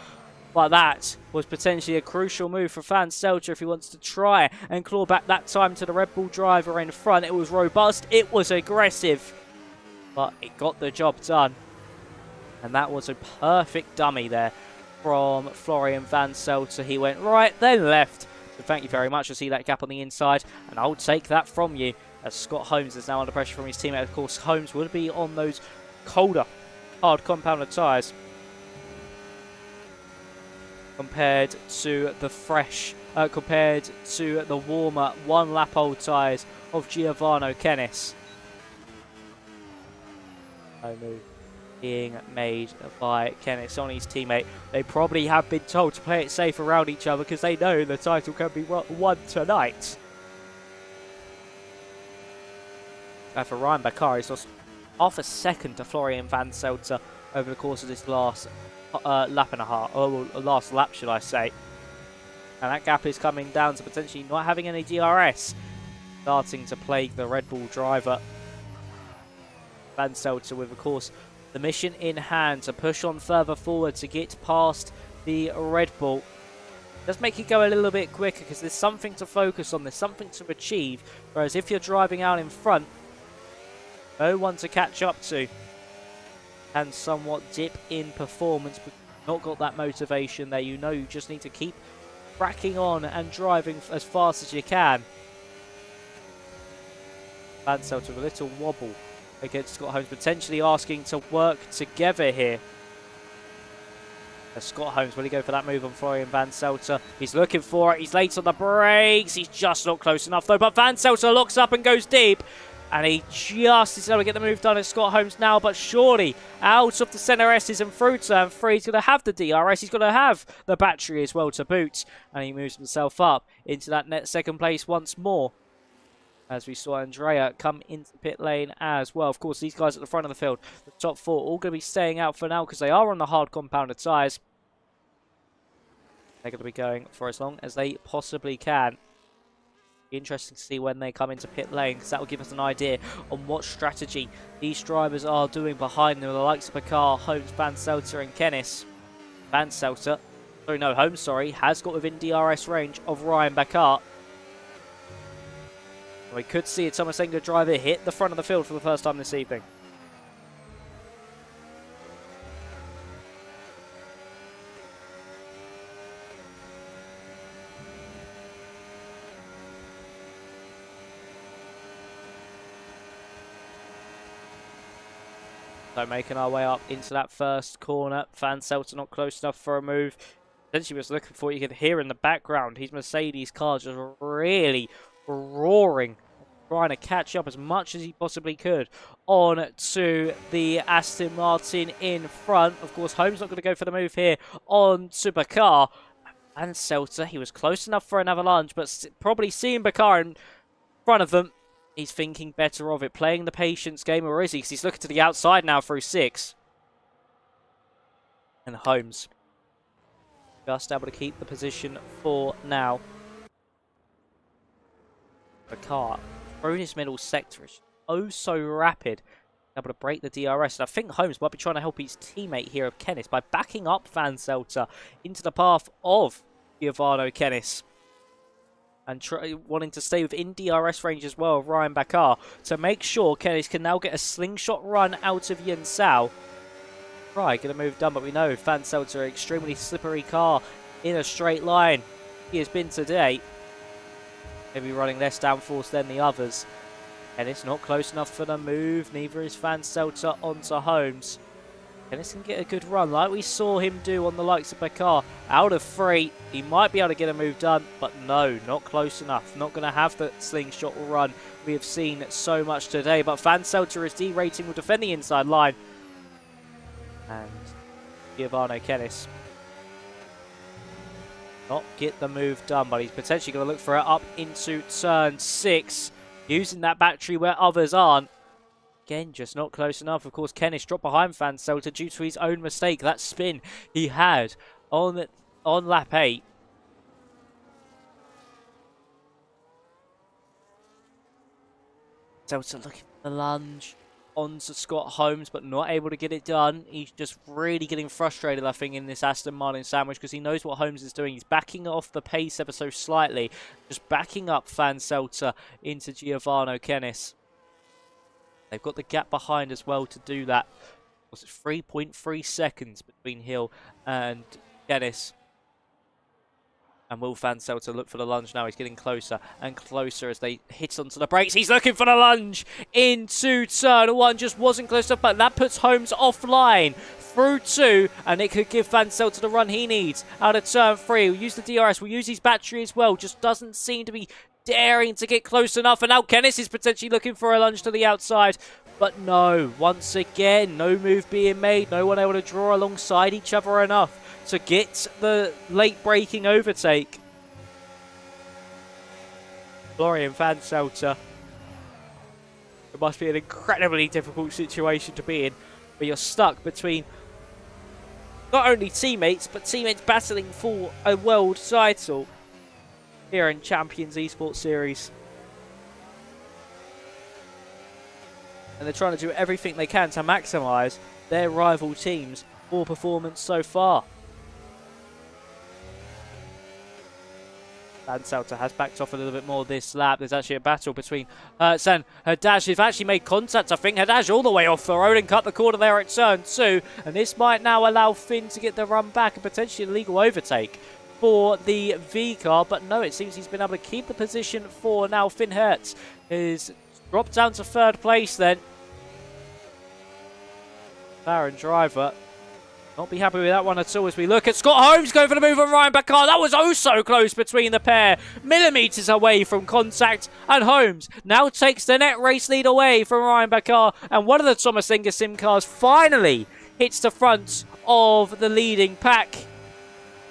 But that was potentially a crucial move for Van Selter if he wants to try and claw back that time to the Red Bull driver in front. It was robust, it was aggressive, but it got the job done. And that was a perfect dummy there from Florian Van Selter. He went right, then left. So thank you very much. I see that gap on the inside, and I'll take that from you. As Scott Holmes is now under pressure from his teammate. Of course, Holmes would be on those colder, hard compounded tyres, compared to the fresh, compared to the warmer 1 lap old tyres of Giovanni Kennis. No move being made by Kennis on his teammate. They probably have been told to play it safe around each other because they know the title can be won tonight. And for Ryan Bakar, he's lost half a second to Florian Van Selter over the course of this last lap and a half, or last lap should I say. And that gap is coming down to potentially not having any DRS, starting to plague the Red Bull driver. Van Selter with, of course, the mission in hand to push on further forward to get past the Red Bull. Just make it go a little bit quicker because there's something to focus on, there's something to achieve. Whereas if you're driving out in front, no one to catch up to, and somewhat dip in performance, but not got that motivation there. You know you just need to keep cracking on and driving as fast as you can. Van Selter with a little wobble against Scott Holmes, potentially asking to work together here. As Scott Holmes, will he go for that move on Florian Van Selter? He's looking for it, he's late on the brakes, he's just not close enough though, but Van Selter looks up and goes deep. And he just is able to get the move done as Scott Holmes now, but surely out of the centre S's and through turn 3. He's going to have the DRS, he's going to have the battery as well to boot. And he moves himself up into that net second place once more. As we saw Andrea come into pit lane as well. Of course, these guys at the front of the field, the top 4, all going to be staying out for now because they are on the hard compounded tyres. They're going to be going for as long as they possibly can. Interesting to see when they come into pit lane because that will give us an idea on what strategy these drivers are doing behind them. The likes of Bakar, Holmes, Van Selter and Kennis. Van Selter, sorry no, Holmes, sorry, has got within DRS range of Ryan Bakar. We could see a Tomas Enge driver hit the front of the field for the first time this evening. So making our way up into that first corner. Van Selter not close enough for a move. Essentially was looking for what you could hear in the background. His Mercedes car just really roaring, trying to catch up as much as he possibly could on to the Aston Martin in front. Of course, Holmes not going to go for the move here on to Bakar. Van Selter, he was close enough for another lunge, but probably seeing Bakar in front of them, he's thinking better of it, playing the patience game, or is he? Because he's looking to the outside now through 6. And Holmes just able to keep the position for now. Bakar through this middle sector is oh so rapid, able to break the DRS. And I think Holmes might be trying to help his teammate here of Kennis by backing up Van Selter into the path of Giovanni Kennis. And wanting to stay within DRS range as well of Ryan Bakar to make sure Kennis can now get a slingshot run out of Yen Sao. Right, get a move done, but we know Van Selter, extremely slippery car in a straight line. He has been today. Maybe running less downforce than the others. And it's not close enough for the move. Neither is Van Selter onto Holmes. Kennis can get a good run like we saw him do on the likes of Bakar. Out of 3, he might be able to get a move done, but no, not close enough. Not going to have the slingshot run we have seen so much today. But Ventauri is D-rating will defend the inside line. And Giovanni Kennis not get the move done, but he's potentially going to look for it up into turn 6, using that battery where others aren't. Again, just not close enough. Of course, Kennis dropped behind Ventauri due to his own mistake. That spin he had on lap 8. Ventauri looking for the lunge onto Scott Holmes, but not able to get it done. He's just really getting frustrated, I think, in this Aston Martin sandwich, because he knows what Holmes is doing. He's backing off the pace ever so slightly, just backing up Ventauri into Giovanni Kennis. They've got the gap behind as well to do that. It's 3.3 seconds between Hill and Kennis. And will Ventauri look for the lunge now? He's getting closer and closer as they hit onto the brakes. He's looking for the lunge into turn 1. Just wasn't close enough, but that puts Holmes offline through 2. And it could give Ventauri the run he needs out of turn 3. We'll use the DRS. We'll use his battery as well. Just doesn't seem to be daring to get close enough, and now Kennis is potentially looking for a lunge to the outside, but no, once again, no move being made, no one able to draw alongside each other enough to get the late braking overtake. Florian Ventauri. It must be an incredibly difficult situation to be in, where you're stuck between not only teammates, but teammates battling for a world title here in Champions Esports Series. And they're trying to do everything they can to maximise their rival teams' poor performance so far. Ventauri has backed off a little bit more this lap. There's actually a battle between Hertz and Hadash. They've actually made contact, I think. Hadash all the way off the road and cut the corner there at turn 2. And this might now allow Finn to get the run back and potentially a legal overtake for the V car, but no, it seems he's been able to keep the position for now. Finn Hertz is dropped down to 3rd place then. Baron driver not be happy with that one at all as we look at Scott Holmes going for the move on Ryan Bakar. That was oh so close between the pair. Millimetres away from contact, and Holmes now takes the net race lead away from Ryan Bakar, and one of the Tomas Enge sim cars finally hits the front of the leading pack.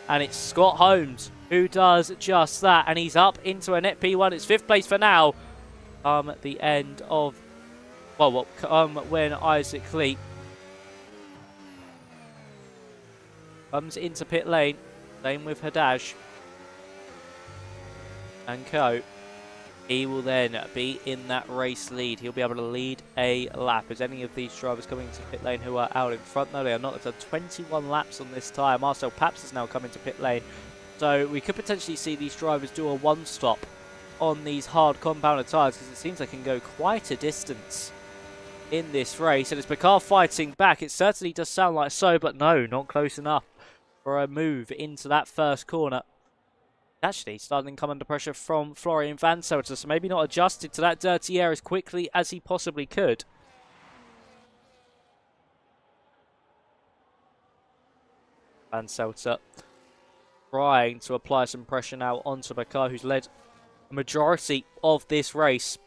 And it's Scott Holmes who does just that. And he's up into a net P1. It's 5th place for now. At the end of... Well, when Isaac Cleat comes into pit lane. Same with Hadash and co. He will then be in that race lead. He'll be able to lead a lap. Is any of these drivers coming to pit lane who are out in front? No, they are not. They've done 21 laps on this tyre. Marcel Paps is now coming to pit lane. So we could potentially see these drivers do a one-stop on these hard compounded tyres, because it seems they can go quite a distance in this race. And it's Bakar fighting back. It certainly does sound like so, but no, not close enough for a move into that first corner. Actually, starting to come under pressure from Florian Ventauri, so maybe not adjusted to that dirty air as quickly as he possibly could. Ventauri trying to apply some pressure now onto Bakar, who's led a majority of this race.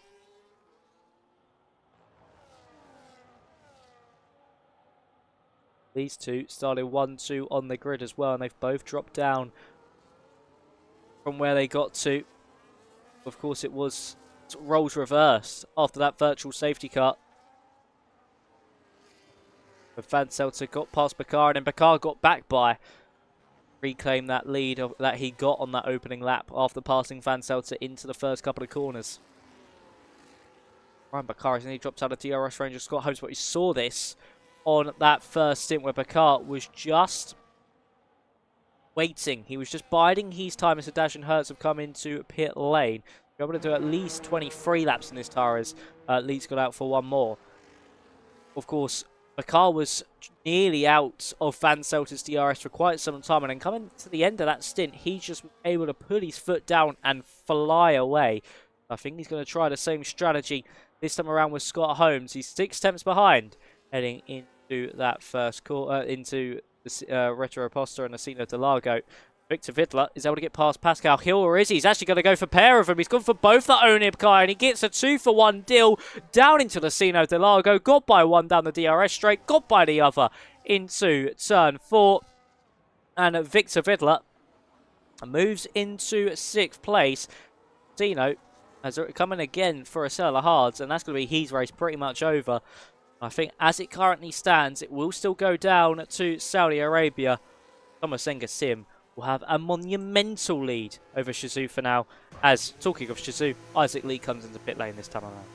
These two started 1-2 on the grid as well, and they've both dropped down from where they got to. Of course, it was roles reversed after that virtual safety car. But Ventauri got past Bakar, and then Bakar got back by. Reclaimed that lead that he got on that opening lap after passing Ventauri into the first couple of corners. Ryan Bakar has nearly dropped out of DRS range of Scott Holmes, but we saw this on that first stint where Bakar was just waiting. He was just biding his time as Hadash and Hertz have come into pit lane. We're able to do at least 23 laps in this tyre as Leeds got out for one more. Of course, Bakar was nearly out of Vantauri's DRS for quite some time, and then coming to the end of that stint, he just was able to put his foot down and fly away. I think he's going to try the same strategy this time around with Scott Holmes. He's 6 tenths behind, heading into into that first quarter, into the Retro Aposta and Asino de Largo. Victor Vidler is able to get past Pascal Hill, or is he? He's actually going to go for a pair of them. He's gone for both the Onib Kai, and he gets a 2-for-1 deal down into the Asino de Largo. Got by one down the DRS straight, got by the other into turn 4. And Victor Vidler moves into 6th place. Asino has come in again for a Acela Hards, and that's going to be his race pretty much over. I think as it currently stands, it will still go down to Saudi Arabia. Tomas Enge Sim will have a monumental lead over Shizou for now. As, talking of Shizou, Isaac Lee comes into pit lane this time around.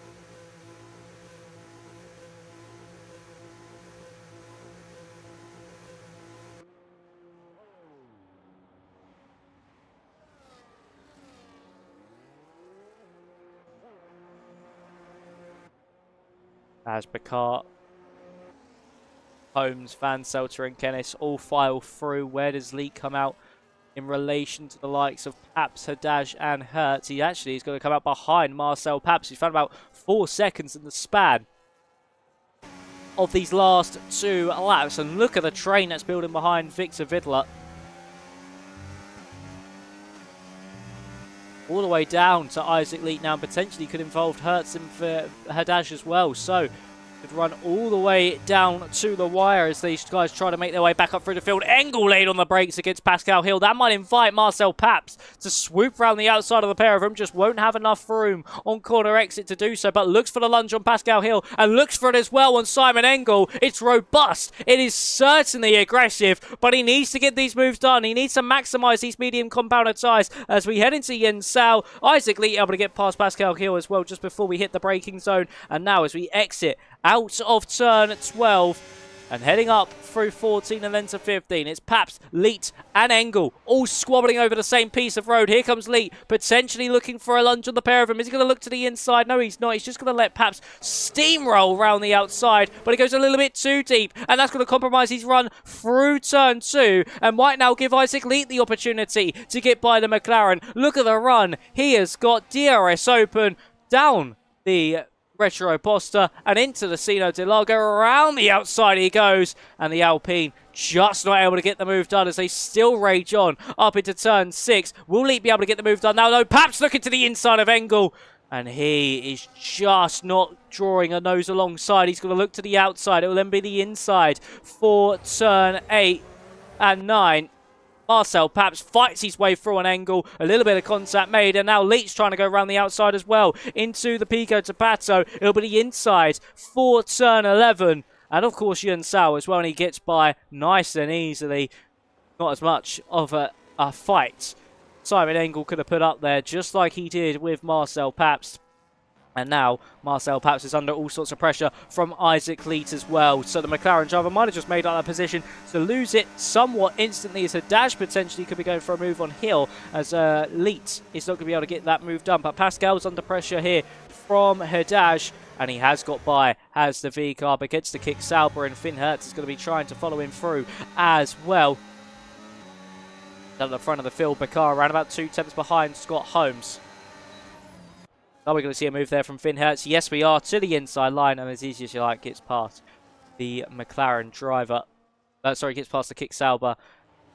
As Bakar, Holmes, Van Selter and Kennis all file through. Where does Lee come out in relation to the likes of Paps, Hadaj and Hertz? He actually is going to come out behind Marcel Paps. He's found about 4 seconds in the span of these last 2 laps. And look at the train that's building behind Victor Vidler. All the way down to Isaac Lee now, potentially could involve Hertz and Hadaj as well. So could run all the way down to the wire as these guys try to make their way back up through the field. Engel laid on the brakes against Pascal Hill. That might invite Marcel Paps to swoop around the outside of the pair of them. Just won't have enough room on corner exit to do so, but looks for the lunge on Pascal Hill and looks for it as well on Simon Engel. It's robust. It is certainly aggressive, but he needs to get these moves done. He needs to maximize these medium compounded tires as we head into Yen Sao. Isaac Lee able to get past Pascal Hill as well just before we hit the braking zone. And now as we exit out of turn 12 and heading up through 14 and then to 15. It's Paps, Leet and Engel all squabbling over the same piece of road. Here comes Leet, potentially looking for a lunge on the pair of them. Is he going to look to the inside? No, he's not. He's just going to let Paps steamroll around the outside, but he goes a little bit too deep, and that's going to compromise his run through turn 2 and might now give Isaac Leet the opportunity to get by the McLaren. Look at the run. He has got DRS open down the Retro Aposta and into the Asino de Largo. Around the outside he goes, and the Alpine just not able to get the move done as they still rage on up into turn 6. Will Leet be able to get the move done now? No, Paps looking to the inside of Engel, and he is just not drawing a nose alongside. He's going to look to the outside. It will then be the inside for turn 8 and 9. Marcel Paps fights his way through an Engel. A little bit of contact made, and now Leet's trying to go around the outside as well into the Pico de Pato. It'll be the inside for turn 11. And of course, Yun Sao as well, and he gets by nice and easily. Not as much of a fight Simon Engel could have put up there, just like he did with Marcel Paps. And now Marcel Paps is under all sorts of pressure from Isaac Leet as well. So the McLaren driver might have just made up that position to lose it somewhat instantly, as Hadaj potentially could be going for a move on Hill, as Leet is not going to be able to get that move done. But Pascal's under pressure here from Hadaj, and he has got by, has the V-car, but gets the kick Sauber, and Finn Hertz is going to be trying to follow him through as well. Down at the front of the field, Bakar around about 2 tenths behind Scott Holmes. Are we going to see a move there from Finn Hertz? Yes, we are, to the inside line, and as easy as you like, gets past the McLaren driver. Gets past the kick Sauber.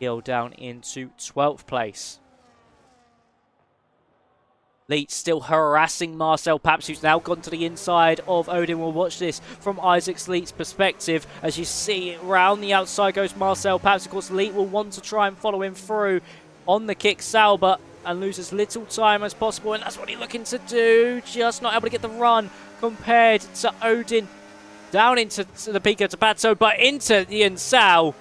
Hill down into 12th place. Leet still harassing Marcel Paps, who's now gone to the inside of Odin. We'll watch this from Isaac Leet's perspective. As you see, round the outside goes Marcel Paps. Of course, Leet will want to try and follow him through on the kick Sauber and lose as little time as possible, and that's what he's looking to do. Just not able to get the run compared to Odin down into the Pico de Pato, but into the Sao.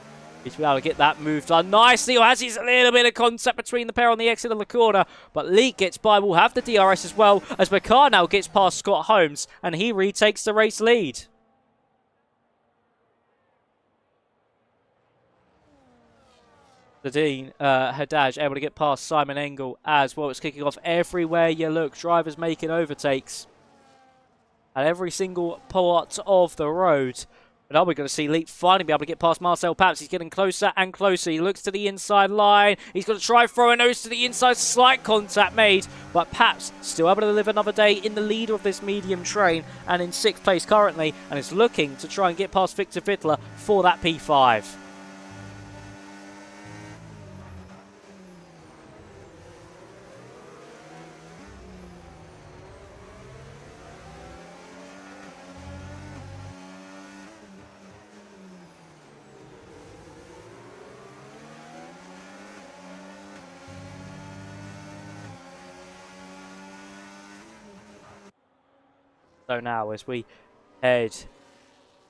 He's able to get that move done nicely, or has he a little bit of contact between the pair on the exit of the corner, but Lee gets by. Will have the DRS as well, as Bakar now gets past Scott Holmes, and he retakes the race lead. Dean Hadaj able to get past Simon Engel as well. It's kicking off everywhere you look. Drivers making overtakes at every single part of the road. But are we going to see Leet finally be able to get past Marcel Paps? He's getting closer and closer. He looks to the inside line. He's going to try throw a nose to the inside. Slight contact made but Paps still able to live another day in the leader of this medium train and in 6th place currently, and is looking to try and get past Victor Vidler for that P5. So now as we head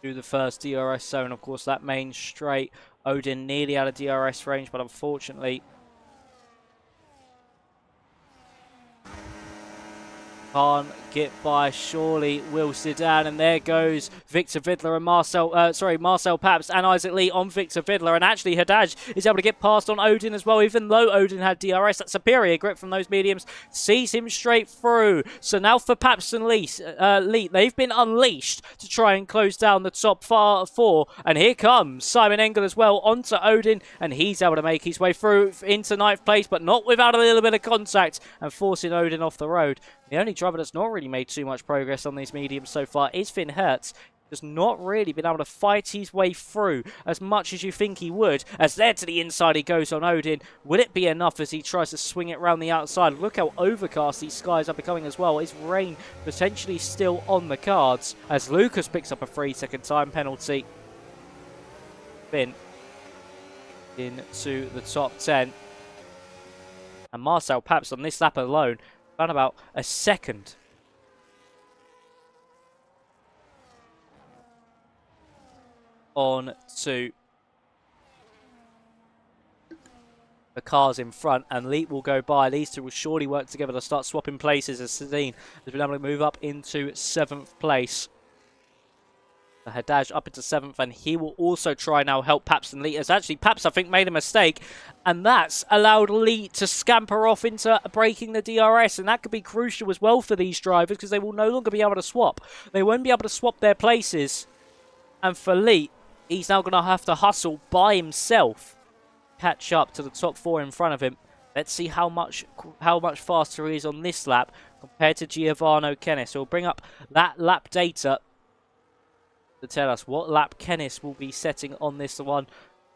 to the first DRS zone, of course that main straight, Odin nearly out of DRS range, but unfortunately can't get by, surely will Zidane, and there goes Victor Vidler and Marcel Paps and Isaac Lee on Victor Vidler, and actually Haddad is able to get past on Odin as well, even though Odin had DRS. That superior grip from those mediums sees him straight through. So now for Paps and Lee, they've been unleashed to try and close down the top 4, and here comes Simon Engel as well onto Odin, and he's able to make his way through into 9th place, but not without a little bit of contact and forcing Odin off the road. The only driver that's not really made too much progress on these mediums so far is Finn Hertz. Has not really been able to fight his way through as much as you think he would. As there to the inside he goes on Odin. Will it be enough as he tries to swing it around the outside? Look how overcast these skies are becoming as well. Is rain potentially still on the cards? As Lucas picks up a 3-second time penalty. Finn into the top 10. And Marcel Paps on this lap alone found about a second. On to the cars in front, and Leap will go by. These two will surely work together to start swapping places as Sedin has been able to move up into 7th place. The Haddad up into 7th, and he will also try now help Paps and Lee. As actually Paps, I think, made a mistake, and that's allowed Lee to scamper off into breaking the DRS, and that could be crucial as well for these drivers because they will no longer be able to swap. They won't be able to swap their places, and for Lee, he's now going to have to hustle by himself, catch up to the top 4 in front of him. Let's see how much faster he is on this lap compared to Giovanni Kennis. So we'll bring up that lap data to tell us what lap Kennis will be setting on this one,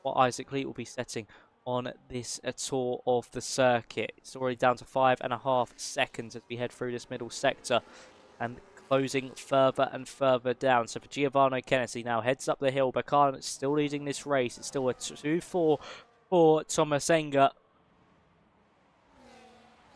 what Isaac Lee will be setting on this tour of the circuit. It's already down to 5.5 seconds as we head through this middle sector and closing further and further down. So for Giovanni Kennis, he now heads up the hill. Bakan still leading this race. It's still a 2-4 for Tomas Enge.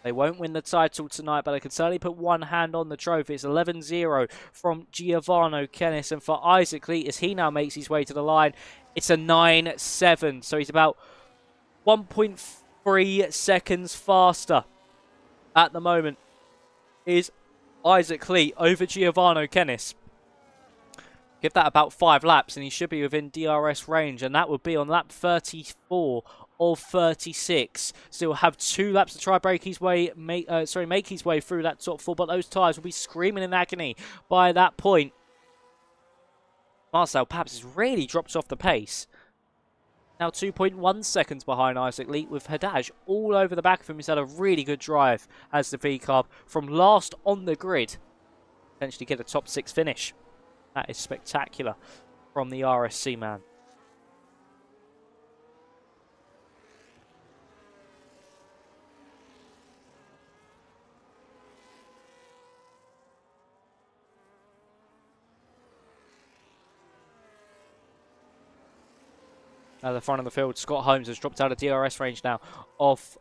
They won't win the title tonight, but they can certainly put one hand on the trophy. It's 11-0 from Giovanni Kennis. And for Isaac Lee, as he now makes his way to the line, it's a 9-7. So he's about 1.3 seconds faster at the moment. Is Isaac Lee over Giovanni Kennis. Give that about 5 laps and he should be within DRS range, and that would be on lap 34 of 36. Still have 2 laps to try break his way, make his way through that top 4, but those tyres will be screaming in agony by that point. Marcel Paps has really dropped off the pace. Now 2.1 seconds behind Isaac Lee, with Haddad all over the back of him. He's had a really good drive as the V-Carb from last on the grid. Potentially get a top 6 finish. That is spectacular from the RSC man. At the front of the field, Scott Holmes has dropped out of DRS range now off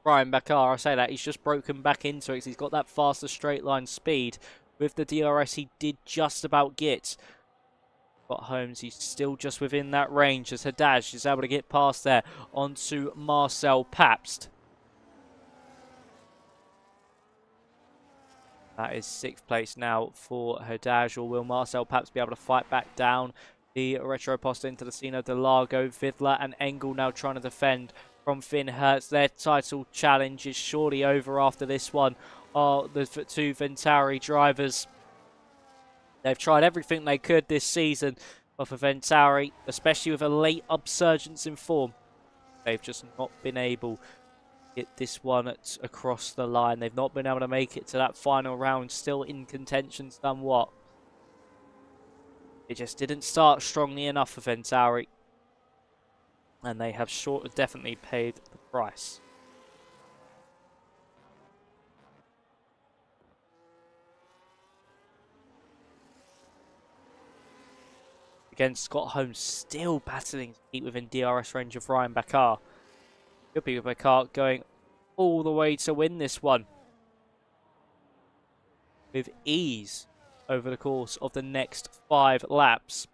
Brian Bakar. I say that, he's just broken back into it because he's got that faster straight line speed. With the DRS, he did just about get. Scott Holmes, he's still just within that range as Haddad is able to get past there onto Marcel Paps. That is 6th place now for Haddad, or will Marcel Paps be able to fight back down the retro poster into the Sino de Largo? Vidler and Engel now trying to defend from Finn Hertz. Their title challenge is surely over after this one. The 2 Ventauri drivers, they've tried everything they could this season, but for Ventauri, especially with a late upsurgence in form, they've just not been able get this one across the line. They've not been able to make it to that final round, still in contention somewhat. It just didn't start strongly enough for Ventauri, and they have definitely paid the price. Again, Scott Holmes still battling to keep within DRS range of Ryan Bakar. Could be with Bakar going all the way to win this one with ease over the course of the next 5 laps.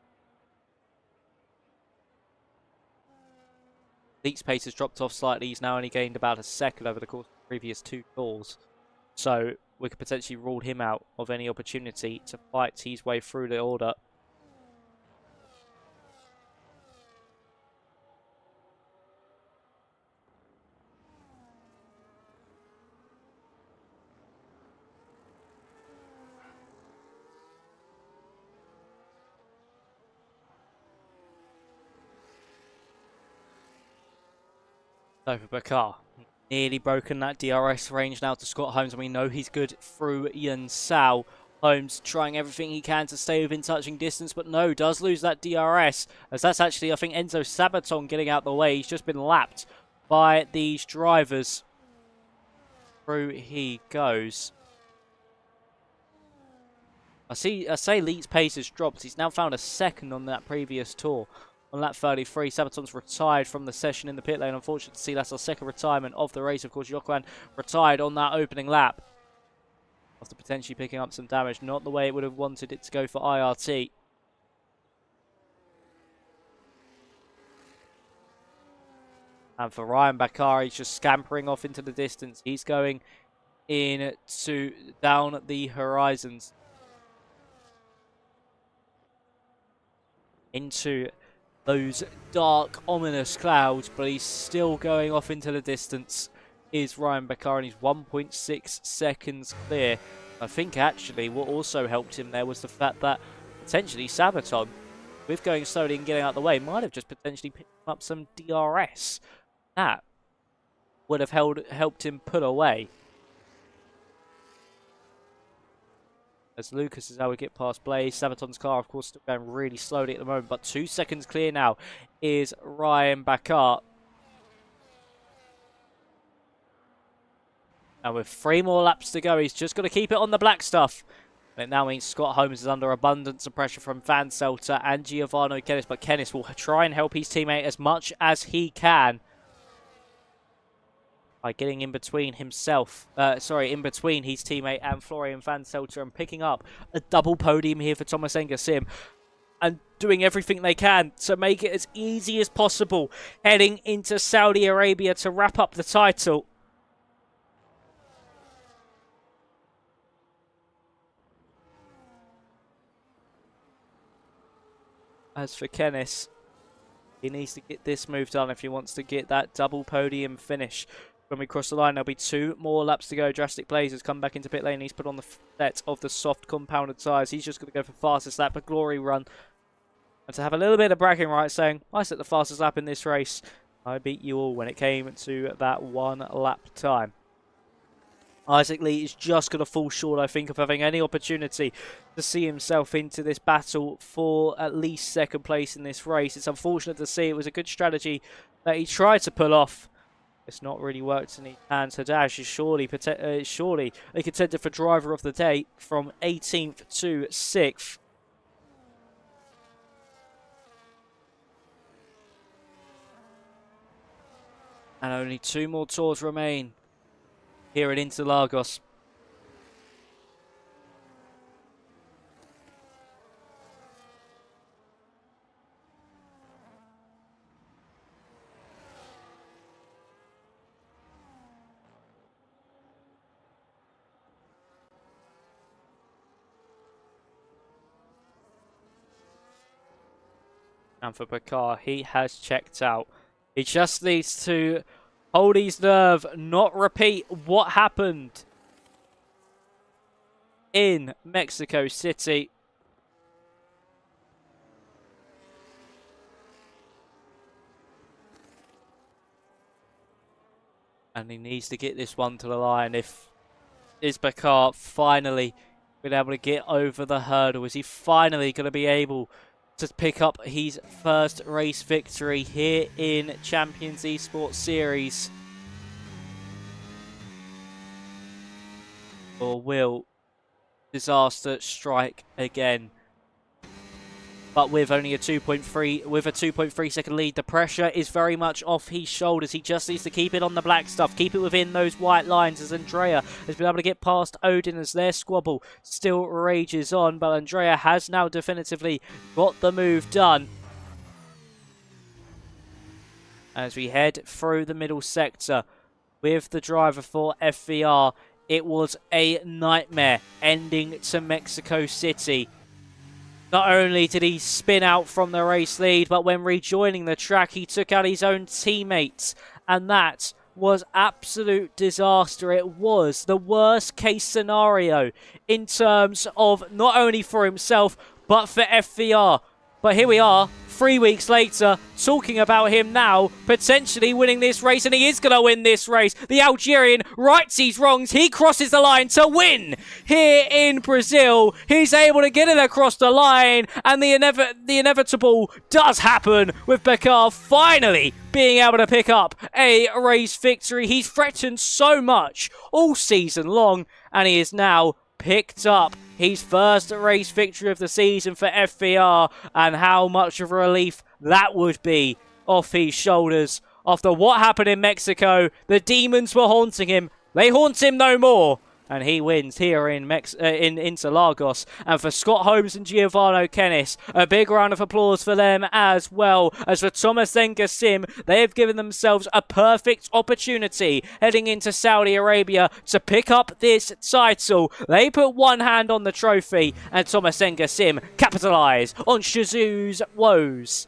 Leak's pace has dropped off slightly. He's now only gained about a second over the course of the previous 2 calls. So we could potentially rule him out of any opportunity to fight his way through the order. So for Bakar, nearly broken that DRS range now to Scott Holmes, and we know he's good through Yun Sao. Holmes trying everything he can to stay within touching distance, but no, does lose that DRS, as that's actually, I think, Enzo Sabaton getting out the way. He's just been lapped by these drivers. Through he goes. I say Leak's pace has dropped. He's now found a second on that previous tour. On lap 33, Sabaton's retired from the session in the pit lane. Unfortunately, to see that's our second retirement of the race. Of course, Yokwan retired on that opening lap after potentially picking up some damage. Not the way it would have wanted it to go for IRT. And for Ryan Bakar, he's just scampering off into the distance. He's going down the horizons into those dark, ominous clouds, but he's still going off into the distance. Is Ryan Bakar, and he's 1.6 seconds clear. I think actually what also helped him there was the fact that potentially Sabaton, with going slowly and getting out of the way, might have just potentially picked up some DRS. That would have helped him pull away. As Lucas is how we get past Blaze. Sabaton's car, of course, still going really slowly at the moment, but 2 seconds clear now is Ryan Bakar. And with 3 more laps to go, he's just got to keep it on the black stuff. And it now means Scott Holmes is under abundance of pressure from Van Selter and Giovanni Kennis, but Kennis will try and help his teammate as much as he can by getting in between himself, in between his teammate and Florian Van Selter, and picking up a double podium here for Tomas Enge and doing everything they can to make it as easy as possible heading into Saudi Arabia to wrap up the title. As for Kennis, he needs to get this move done if he wants to get that double podium finish. When we cross the line, there'll be 2 more laps to go. Drastic Blaze has come back into pit lane. He's put on the set of the soft compounded tyres. He's just going to go for fastest lap, a glory run. And to have a little bit of bragging rights, saying, I set the fastest lap in this race. I beat you all when it came to that 1 lap time. Isaac Lee is just going to fall short, I think, of having any opportunity to see himself into this battle for at least 2nd place in this race. It's unfortunate to see. It was a good strategy that he tried to pull off. It's not really worked in his hands. Hadash is surely a contender for driver of the day from 18th to 6th. And only 2 more tours remain here at Interlagos. And for Bakar, he has checked out. He just needs to hold his nerve, not repeat what happened in Mexico City. And he needs to get this one to the line. Is Bakar finally been able to get over the hurdle? Is he finally going to be able to pick up his first race victory here in Champions Esports Series? Or will disaster strike again? But with only a 2.3 second lead, the pressure is very much off his shoulders. He just needs to keep it on the black stuff, keep it within those white lines, as Andrea has been able to get past Odin as their squabble still rages on. But Andrea has now definitively got the move done. As we head through the middle sector with the driver for FVR, it was a nightmare ending to Mexico City. Not only did he spin out from the race lead, but when rejoining the track, he took out his own teammates. And that was absolute disaster. It was the worst case scenario in terms of not only for himself, but for FVR. But here we are, 3 weeks later, talking about him now potentially winning this race, and he is going to win this race. The Algerian rights his wrongs. He crosses the line to win here in Brazil. He's able to get it across the line, and the inevitable does happen with Bakar finally being able to pick up a race victory. He's threatened so much all season long, and he is now picked up his first race victory of the season for FVR, and how much of a relief that would be off his shoulders. After what happened in Mexico, the demons were haunting him. They haunt him no more. And he wins here in Interlagos. And for Scott Holmes and Giovanni Kennis, a big round of applause for them as well. As for Tomas Enge Sim, they have given themselves a perfect opportunity heading into Saudi Arabia to pick up this title. They put one hand on the trophy, and Tomas Enge Sim capitalise on Shizu's woes.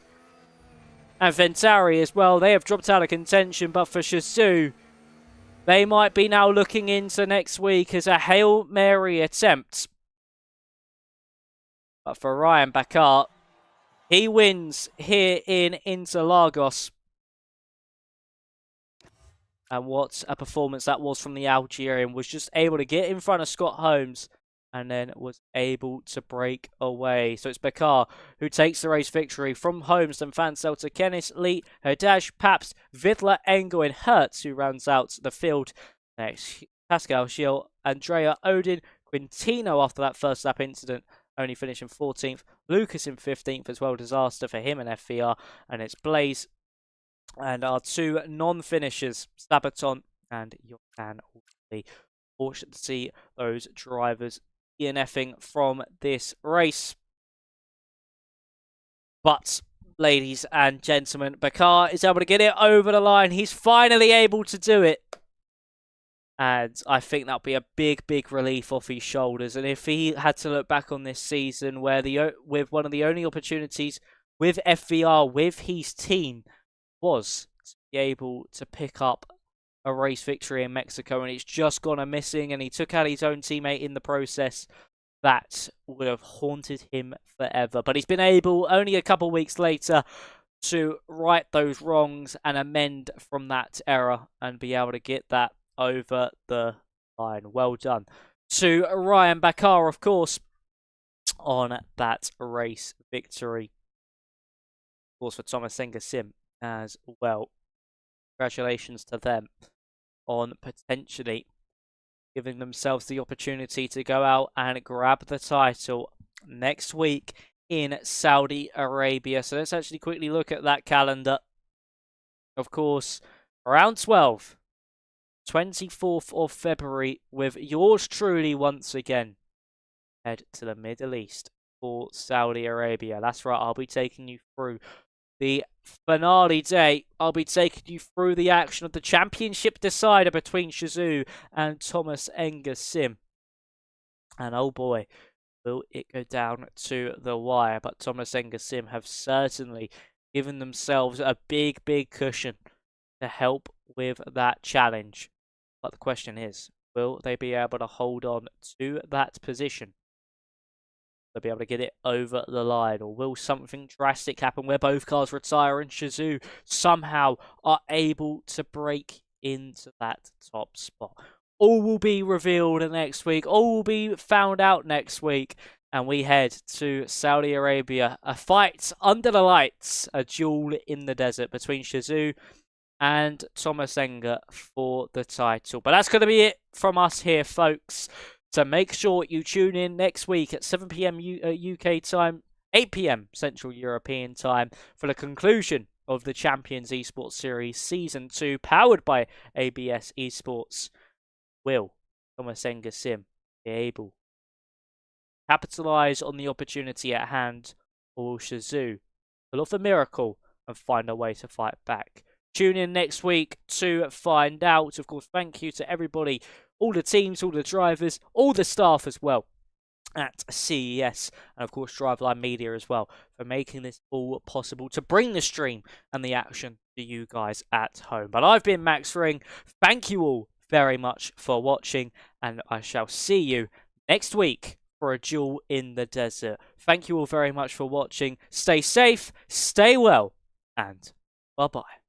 And Ventauri as well, they have dropped out of contention, but for Shizu, they might be now looking into next week as a Hail Mary attempt. But for Ryan Bakar, he wins here in Interlagos. And what a performance that was from the Algerian. Was just able to get in front of Scott Holmes and then was able to break away. So it's Bakar who takes the race victory from Holmes, then Fansel to Kennis, Lee, Herdash, Paps, Vidler, Engel, and Hertz, who rounds out the field. Next, Pascal, Gilles, Andrea, Odin, Quintino after that first lap incident, only finishing 14th. Lucas in 15th as well, disaster for him and FVR. And it's Blaze and our two non-finishers, Sabaton and Johan. Fortunate to see those drivers DNFing from this race. But, ladies and gentlemen, Bakar is able to get it over the line. He's finally able to do it. And I think that'll be a big, big relief off his shoulders. And if he had to look back on this season where with one of the only opportunities with FVR, with his team, was to be able to pick up a race victory in Mexico, and it's just gone a missing, and he took out his own teammate in the process, that would have haunted him forever. But he's been able, only a couple weeks later, to right those wrongs and amend from that error and be able to get that over the line. Well done to Ryan Bakar, of course, on that race victory. Of course, for Tomas Enge Sim as well. Congratulations to them on potentially giving themselves the opportunity to go out and grab the title next week in Saudi Arabia. So let's actually quickly look at that calendar. Of course, round 12, 24th of February, with yours truly once again head to the Middle East for Saudi Arabia. That's right, I'll be taking you through the finale day. I'll be taking you through the action of the championship decider between Shizu and Tomas Enge Sim. And oh boy, will it go down to the wire. But Tomas Enge Sim have certainly given themselves a big, big cushion to help with that challenge. But the question is, will they be able to hold on to that position? They'll be able to get it over the line, or will something drastic happen where both cars retire and Shizu somehow are able to break into that top spot. All will be revealed next week. All will be found out next week. And we head to Saudi Arabia. A fight under the lights. A duel in the desert between Shizou and Tomas Enge for the title. But that's going to be it from us here, folks. So make sure you tune in next week at 7 p.m. UK time, 8 p.m. Central European time for the conclusion of the Champions Esports Series Season 2, powered by ABS Esports. Will Tomas Enge Sim be able to capitalise on the opportunity at hand, or will Shizou pull off a miracle and find a way to fight back? Tune in next week to find out. Of course, thank you to everybody, all the teams, all the drivers, all the staff as well at CES, and of course Driveline Media as well, for making this all possible to bring the stream and the action to you guys at home. But I've been Max Ring. Thank you all very much for watching, and I shall see you next week for a duel in the desert. Thank you all very much for watching. Stay safe, stay well, and bye-bye.